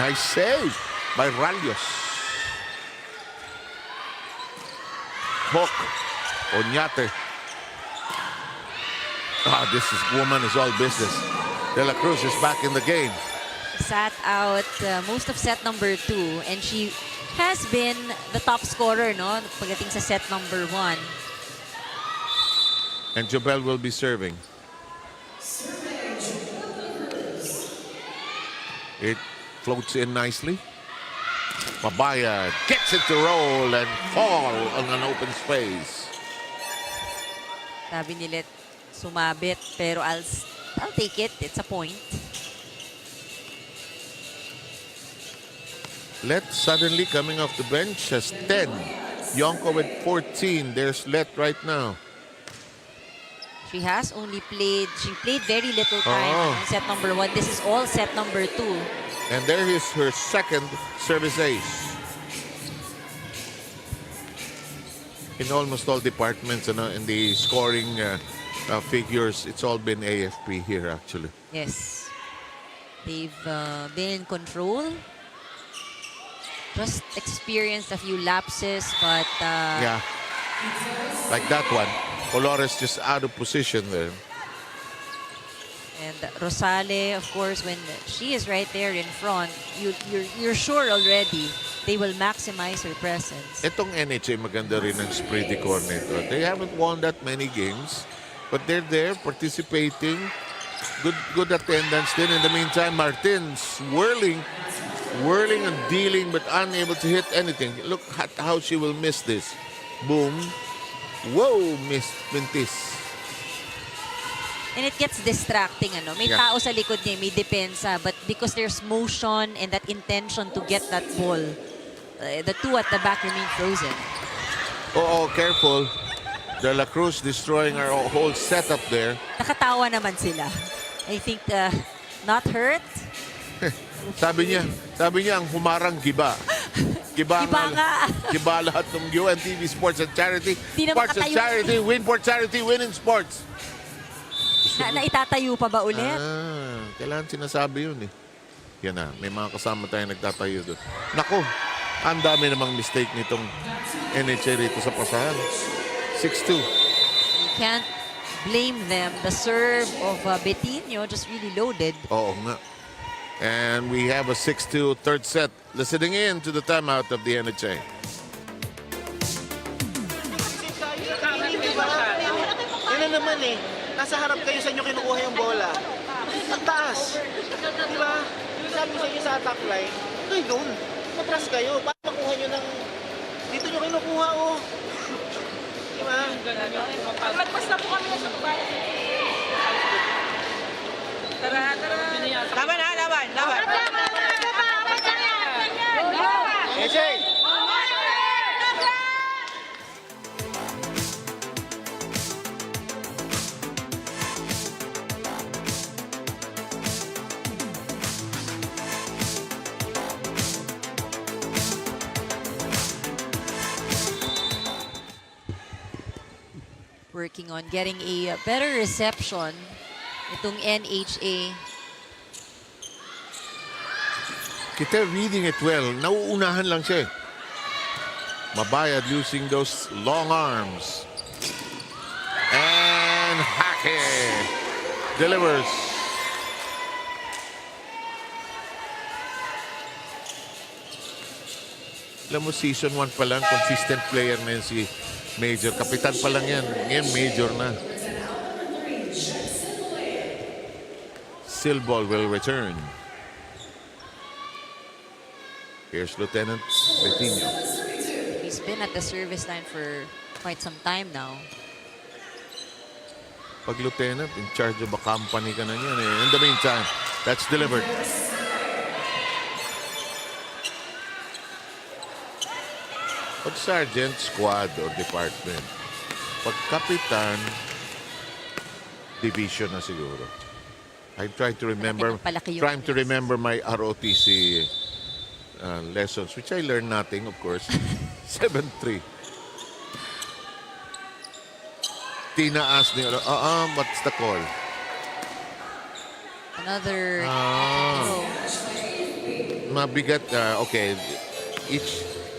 Nice save by Ralios. Hook. Oñate. This woman is all business. De La Cruz is back in the game. Sat out most of set number 2, and she has been the top scorer, no? Pagdating sa set number 1. And Jobel will be serving. It floats in nicely. Mabaya gets it to roll and fall on an open space. Sabi ni Let, sumabit, pero I'll take it. It's a point. Let suddenly coming off the bench has 10. Yonko with 14. There's Let right now. She has only played, she played very little time in set number 1. This is all set number 2. And there is her second service ace. In almost all departments, in the scoring figures, it's all been AFP here actually. Yes. They've been in control. Just experienced a few lapses, but Yeah, like that one. Colores just out of position there. and Rosale, of course, when she is right there in front, you're sure already they will maximize her presence. Itong NHA maganda rin ang spready coordinator. They haven't won that many games, but they're there participating. Good attendance din. In the meantime, Martin's whirling and dealing but unable to hit anything. Look at how she will miss this. Boom. Whoa, Miss Mintis. And it gets distracting, ano. May Yeah. tao sa likod niya, may depensa, but because there's motion and that intention to get that ball, the two at the back remain frozen. Oh, careful. De La Cruz destroying our whole setup there. Nakatawa naman sila. I think not hurt. Sabi niya ang humarang giba. Giba nga. Giba lahat ng UNTV Sports and Charity. Di na Sports and makatayo. Charity, win for charity, win in sports. Na itatayo pa ba ulit? Kailangan sinasabi yun eh. Yan na, may mga kasama tayo nagtatayo doon. Naku, ang dami namang mistake nitong NHA rito sa pasahan. 6-2. You can't blame them. The serve of Betinho just really loaded. Oo nga. And we have a 6-2 third set. Listening in to the timeout of the NHA. Yun na naman eh. Nasa harap kayo sa inyo kinukuha yung bola. Ang taas. Di ba? Sabi ko sa inyo sa attack line, kayo doon. Matras kayo. Para makuha nyo ng... Dito nyo kinukuha oh. Di ba? Magpas na po kami sa babae. Tara. Laban ha, laban. NHA! Working on getting a better reception itong NHA. Kita reading it well. Nauunahan lang siya eh. Mabayad using those long arms. And Hake delivers. Alam mo, season 1 pa lang, consistent player na yun si Major. Kapitan pa lang yan. Ngayon, Major na. Silbol will return. Here's Lieutenant Betinho. He's been at the service line for quite some time now. Pag lieutenant, in charge of a company ka na yan eh. In the meantime, that's delivered. Pag sergeant, squad, or department. Pag kapitan, division na siguro. I try to remember, Palaki yung trying to remember my ROTC lessons, which I learned nothing, of course. 7-3. Tinaas ni... what's the call? Another... Mabigat. Okay.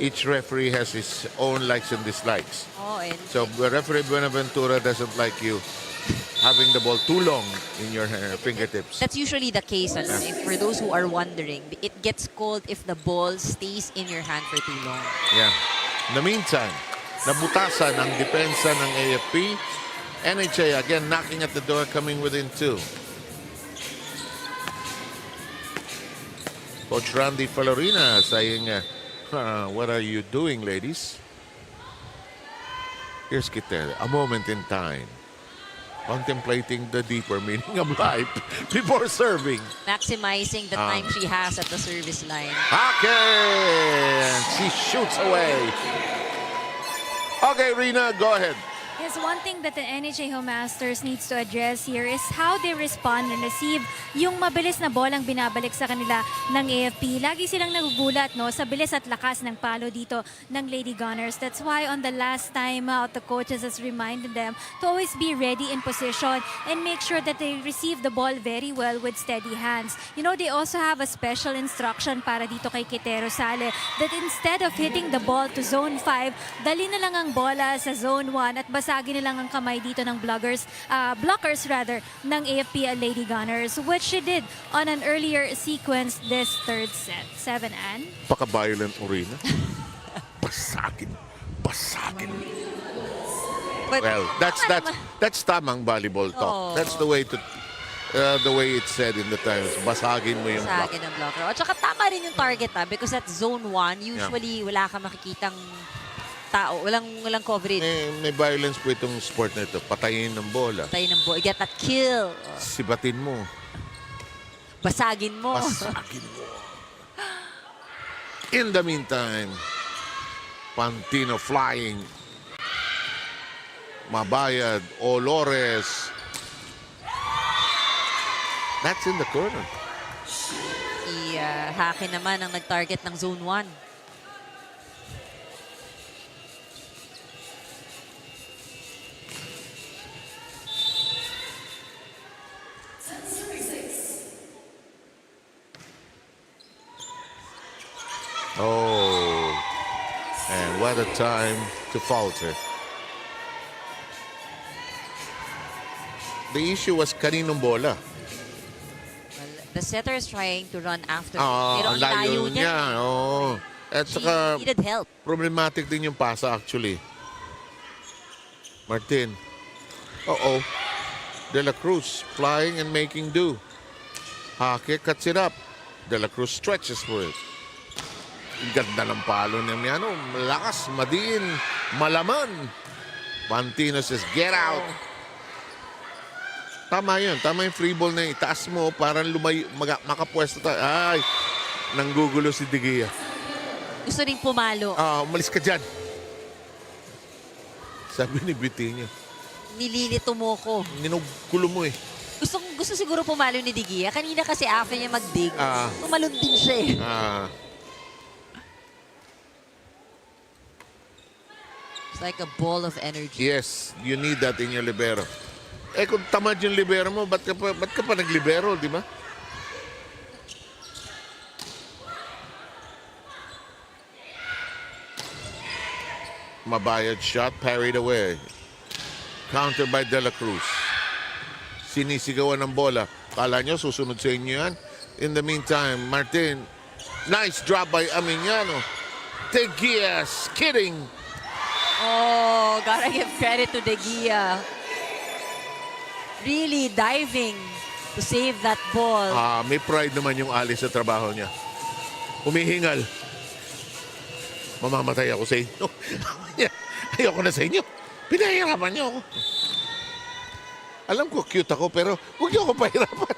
Each referee has his own likes and dislikes. Oh, and So, referee Buenaventura doesn't like you having the ball too long in your fingertips. that's usually the case. Ano, if for those who are wondering, it gets called if the ball stays in your hand for too long. Yeah. In the meantime, nabutasan ang depensa ng AFP. NHA again knocking at the door, coming within 2. Coach Randy Falorina saying, what are you doing, ladies? Here's Kitel, a moment in time. Contemplating the deeper meaning of life before serving. Maximizing the time she has at the service line. Okay, and she shoots away. Okay, Rina, go ahead. Yes, one thing that the NHA Home Masters needs to address here is how they respond and receive yung mabilis na bolang binabalik sa kanila ng AFP. Lagi silang nagugulat no, sa bilis at lakas ng palo dito ng Lady Gunners. That's why on the last time out, the coaches has reminded them to always be ready in position and make sure that they receive the ball very well with steady hands. You know, they also have a special instruction para dito kay Kitero Sale that instead of hitting the ball to zone 5, dali na lang ang bola sa zone 1 at basagin na lang ang kamay dito ng blockers ng AFP Lady Gunners, which she did on an earlier sequence this third set. 7-an. Paka-violent Orina. Basagin. Well, that's tamang volleyball talk. That's the way it's said in the times. Basagin mo yung block. Basagin ang blocker. At saka tama rin yung target because at zone 1, usually wala ka makikitang tao. Walang coverage. May violence po itong sport na ito. Patayin ng bola. Get that kill. Sibatin mo. Basagin mo. In the meantime, Pantino flying. Mabayad. Olores. That's in the corner. Hake naman ang nag-target ng zone 1. Oh, and what a time to falter. The issue was kaninong bola. The setter is trying to run after. Ang Pero layo niya. Oh. At saka, needed help. problematic din yung pasa actually. Martin. Uh-oh. De La Cruz flying and making do. Hake cuts it up. De La Cruz stretches for it. Ganda ng palo niya. Malakas, madiin, malaman. Pantino says, get out. Tama yun. Tama yung free ball na itaas mo para makapwesto tayo. Ay, nanggugulo si De Gea. Gusto rin pumalo. Umalis ka dyan. Sabi ni Bitinho. Nililito mo ko. Ninugulo mo eh. Gusto siguro pumalo ni De Gea. Kanina kasi after niya mag-dig, tumalon din siya eh. It's like a ball of energy. Yes, you need that in your libero. Kung tamad yung libero mo, ba't ka pa naglibero, di ba? Mabayad shot, parried away. Counter by De La Cruz. Sinisigawan ng bola. Kala nyo, susunod sa inyo yan. In the meantime, Martin, nice drop by Aminiano. De Gea, skidding. Oh, gotta give credit to De Gea. Really diving to save that ball. May pride naman yung Ali sa trabaho niya. Humihingal. Mamamatay ako sa inyo. Ayoko na sa inyo. Pinahirapan niyo ako. Alam ko cute ako pero huwag niyo ako pahirapan.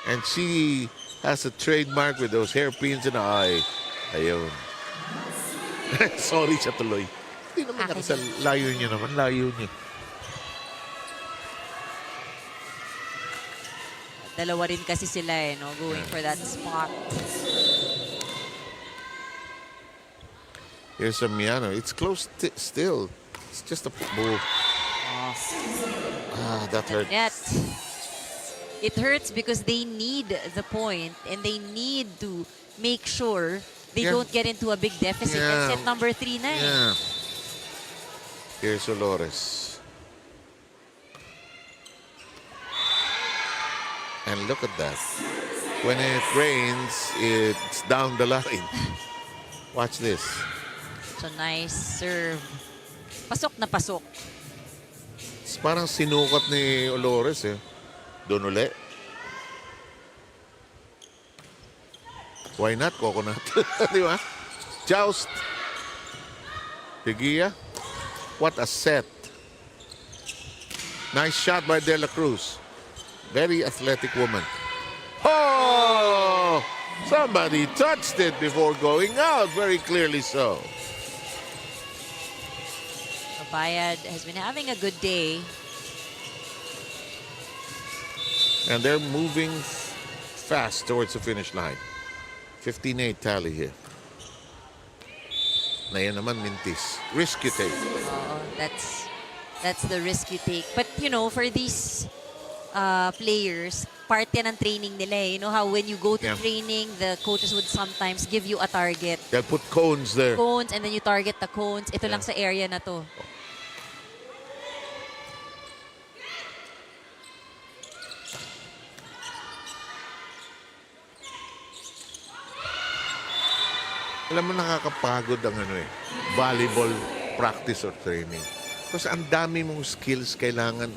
And she has a trademark with those hairpins in the eye. Ayun. Sorry siya tuloy. Hindi naman nakasal. Layo niya naman. Layo niya. Dalawa rin kasi sila going for that spot. Here's Miano. It's close still. It's just a football. That hurt. It hurts because they need the point and they need to make sure they don't get into a big deficit. That's set number 3 na eh. Yeah. Here's Olores. And look at that. When it rains, it's down the line. Watch this. It's a nice serve. Pasok na pasok. It's parang sinukat ni Olores eh. Doon uli. Why not? Coconut. Di ba? Joust. De Gea. What a set. Nice shot by De La Cruz. Very athletic woman. Oh! Somebody touched it before going out. Very clearly so. Bayad has been having a good day. And they're moving fast towards the finish line. 15-8 tally here. Na yan naman, mintis. Risk you take. That's the risk you take. But you know, for these players, part yan ng training nila eh. You know how when you go to training, the coaches would sometimes give you a target. They'll put cones there. Cones, and then you target the cones. Ito lang sa area na to. Alam mo, nakakapagod ang volleyball practice or training. Kasi ang dami mong skills kailangan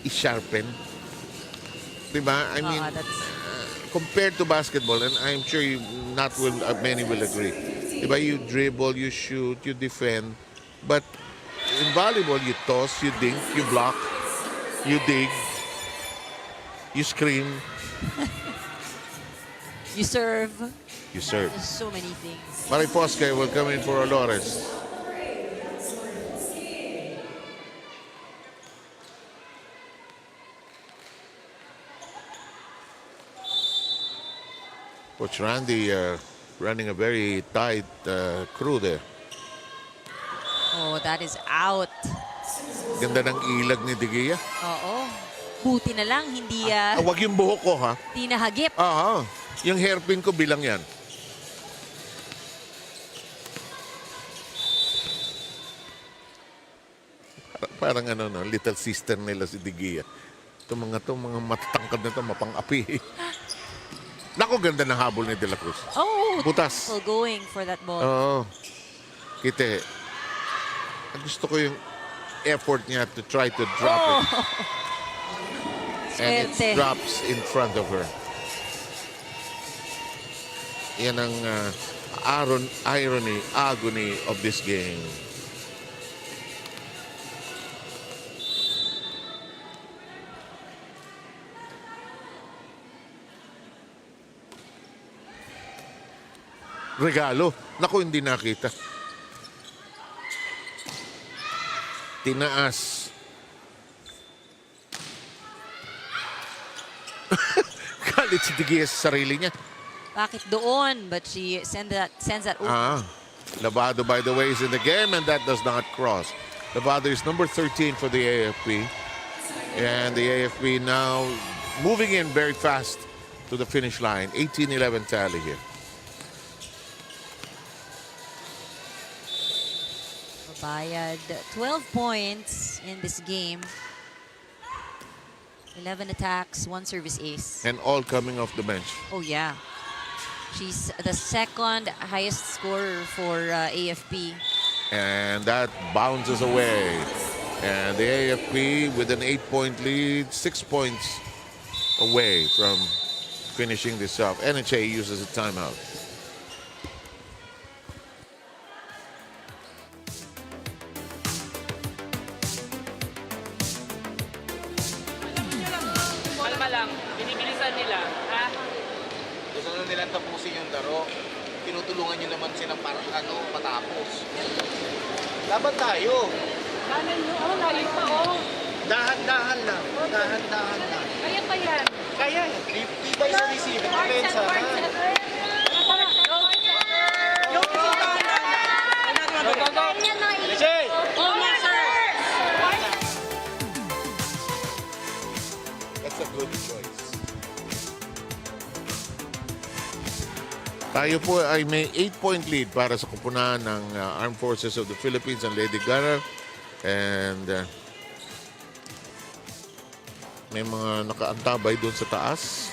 i-sharpen. Diba? I mean, compared to basketball, and I'm sure many will agree. Diba? You dribble, you shoot, you defend. But in volleyball, you toss, you dink, you block, you dig, you scream. You serve. You serve. There's so many things. Mariposca will come in for Olores. Coach Randy running a very tight crew there. Oh, that is out. Ganda ng ilag ni Digia. Oo. Buti na lang, hindi Wag yung buhok ko, ha? hindi nahagip. Yung hairpin ko bilang yan. Parang little sister nila si Digia. Itong mga matatangkad na ito, mapang-api. Naku, ganda ng habol ni De La Cruz. Oh, butas. Going for that ball. Oo. Kite, gusto ko yung effort niya to try to drop it. And it drops in front of her. Yan ang agony of this game. Regalo. Naku, hindi nakita. Tinaas. Galit si Digia sa sarili niya. Bakit doon? But she sends that over. Lavado, by the way, is in the game, and that does not cross. Lavado is number 13 for the AFP. And the AFP now moving in very fast to the finish line. 18-11 tally here. Bayad, 12 points in this game. 11 attacks, 1 service ace. And all coming off the bench. Oh, yeah. She's the second highest scorer for AFP. And that bounces away. And the AFP with an 8-point lead, 6 points away from finishing this off. NHA uses a timeout. Nilang tapusin yung laro. Tinutulungan nyo naman silang parang matapos. Laban tayo. Layo pa, Dahan-dahan lang. Dahan-dahan lang. Kaya pa yan. Kaya. Tibay sa receiving. Pensa. That's a good choice. Tayo po ay may 8-point lead para sa kupunan ng Armed Forces of the Philippines and Lady Gunnar. And may mga nakaantabay doon sa taas.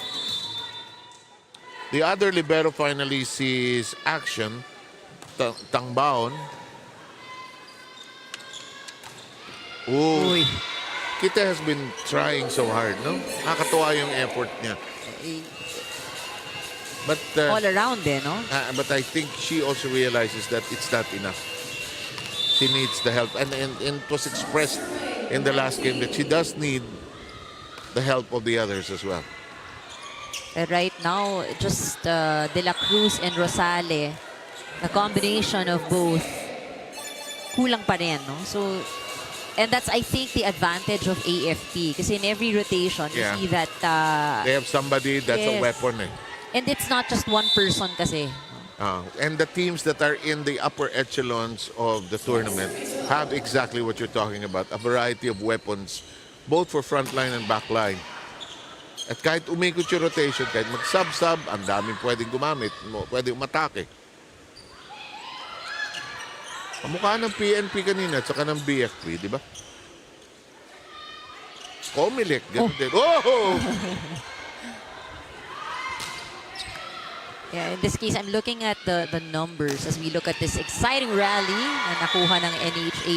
The other libero finally sees action. Tangbaon. Uy. Kita has been trying so hard, no? Nakakatuwa yung effort niya. But all around no? But I think she also realizes that it's not enough. She needs the help. And it was expressed in the last game that she does need the help of the others as well. Right now, just De La Cruz and Rosale, the combination of both. kulang pa rin, no? So, and that's, I think, the advantage of AFP. Kasi in every rotation, you see that... they have somebody that's a weapon. And it's not just one person kasi. And the teams that are in the upper echelons of the tournament have exactly what you're talking about, a variety of weapons, both for frontline and backline. At kahit umikot yung rotation, kahit mag-sub-sub, ang daming pwedeng gumamit, pwedeng umatake. Kamukha ng PNP kanina at saka ng BFP, di ba? Comelec, ganun din. Oh! Yeah, in this case, I'm looking at the numbers as we look at this exciting rally na nakuha ng NHA.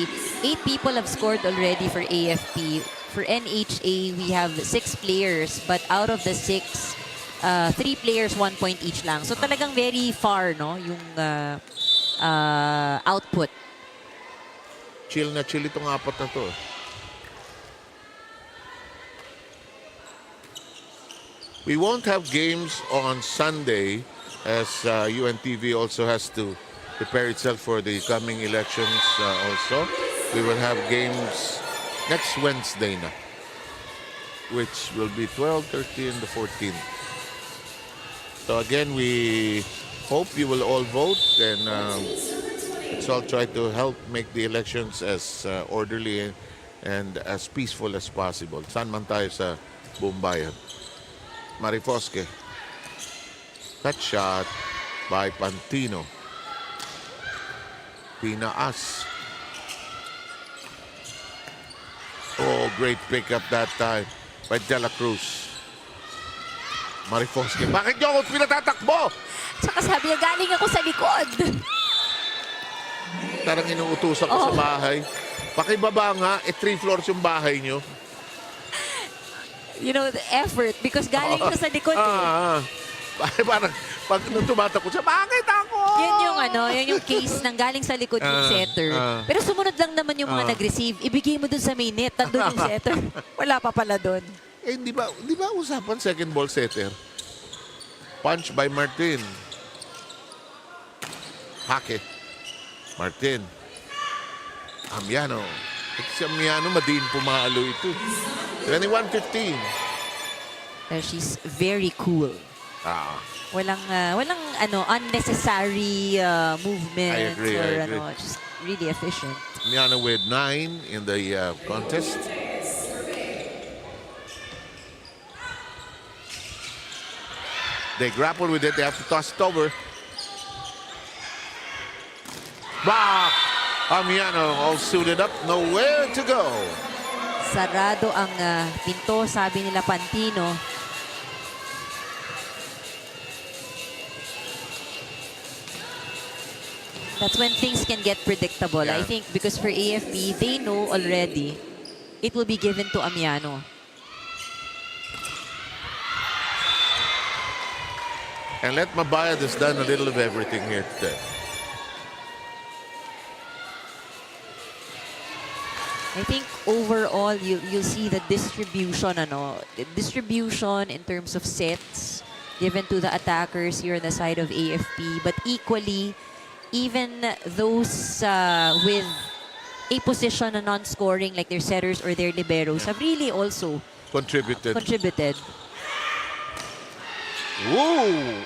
8 people have scored already for AFP. For NHA, we have 6 players, but out of the 6, 3 players, 1 point each lang. So talagang very far, no, yung output. Chill na chill itong apat na to. We won't have games on Sunday as UNTV also has to prepare itself for the coming elections also. We will have games next Wednesday na, which will be 12, 13, the 14th. So again, we hope you will all vote, and let's all try to help make the elections as orderly and as peaceful as possible. Saan man tayo sa buong bayan. Marifosque. That shot by Pantino. Pinaas. Oh, great pickup that time by De La Cruz. Marifosque. Bakit niyo ako pinatatakbo? Tsaka sabi niya, galing ako sa likod. Tarang inuutusan ko sa bahay. Pakibaba nga, 3 floors yung bahay niyo. You know, the effort because galing ko sa likod. Parang pag nung tumatakbo siya, bakit ako? Yan yung case ng galing sa likod yung setter. Pero sumunod lang naman yung mga nag-receive. Ibigay mo dun sa may net, nandun yung setter. Wala pa pala dun. Eh, di ba usapan second ball setter? Punch by Martin. Hake. Martin. Amiano. Si Amiano, madiin pumalo ito. 21-15. She's very cool. Walang unnecessary movement. I agree. Just really efficient. Miana with 9 in the contest. They grapple with it. They have to toss it over. Back! Amiano all suited up. Nowhere to go. Sarado ang pinto, sabi nila Pantino. That's when things can get predictable. I think because for AFP, they know already it will be given to Amiano. And Let Mabayad has done a little of everything here today. I think overall, you'll see the distribution, distribution in terms of sets given to the attackers here on the side of AFP. But equally, even those with a position na non-scoring, like their setters or their liberos, have really also contributed. Woo!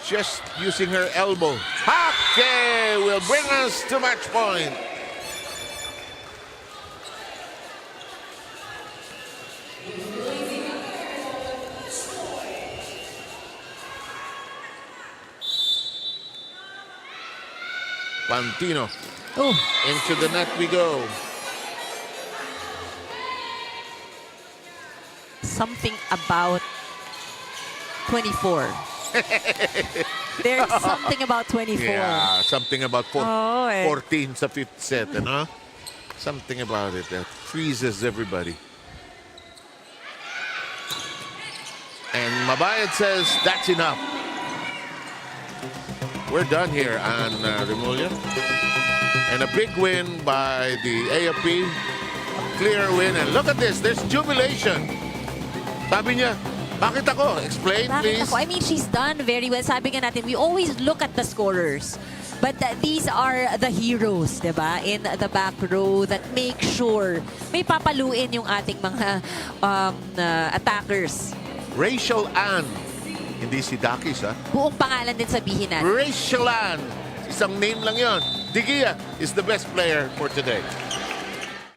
Just using her elbow. Hake will bring us to match point. Pantino. Into the net we go. Something about 24. There's something about 24. Yeah, something about 14 sa 5th set, Something about it that freezes everybody. And Mabayad says that's enough. We're done here on Remulla. And a big win by the AFP. A clear win. And look at this. There's jubilation. Sabi niya, bakit ako? Explain, please. I mean, she's done very well. Sabi nga natin, we always look at the scorers. But these are the heroes, diba? In the back row that make sure may papaluin yung ating mga attackers. Rachel Ann. Hindi si Dakis, ha? Buong pangalan din sabihin natin. Rachel Ann. Isang name lang yon. Digia is the best player for today.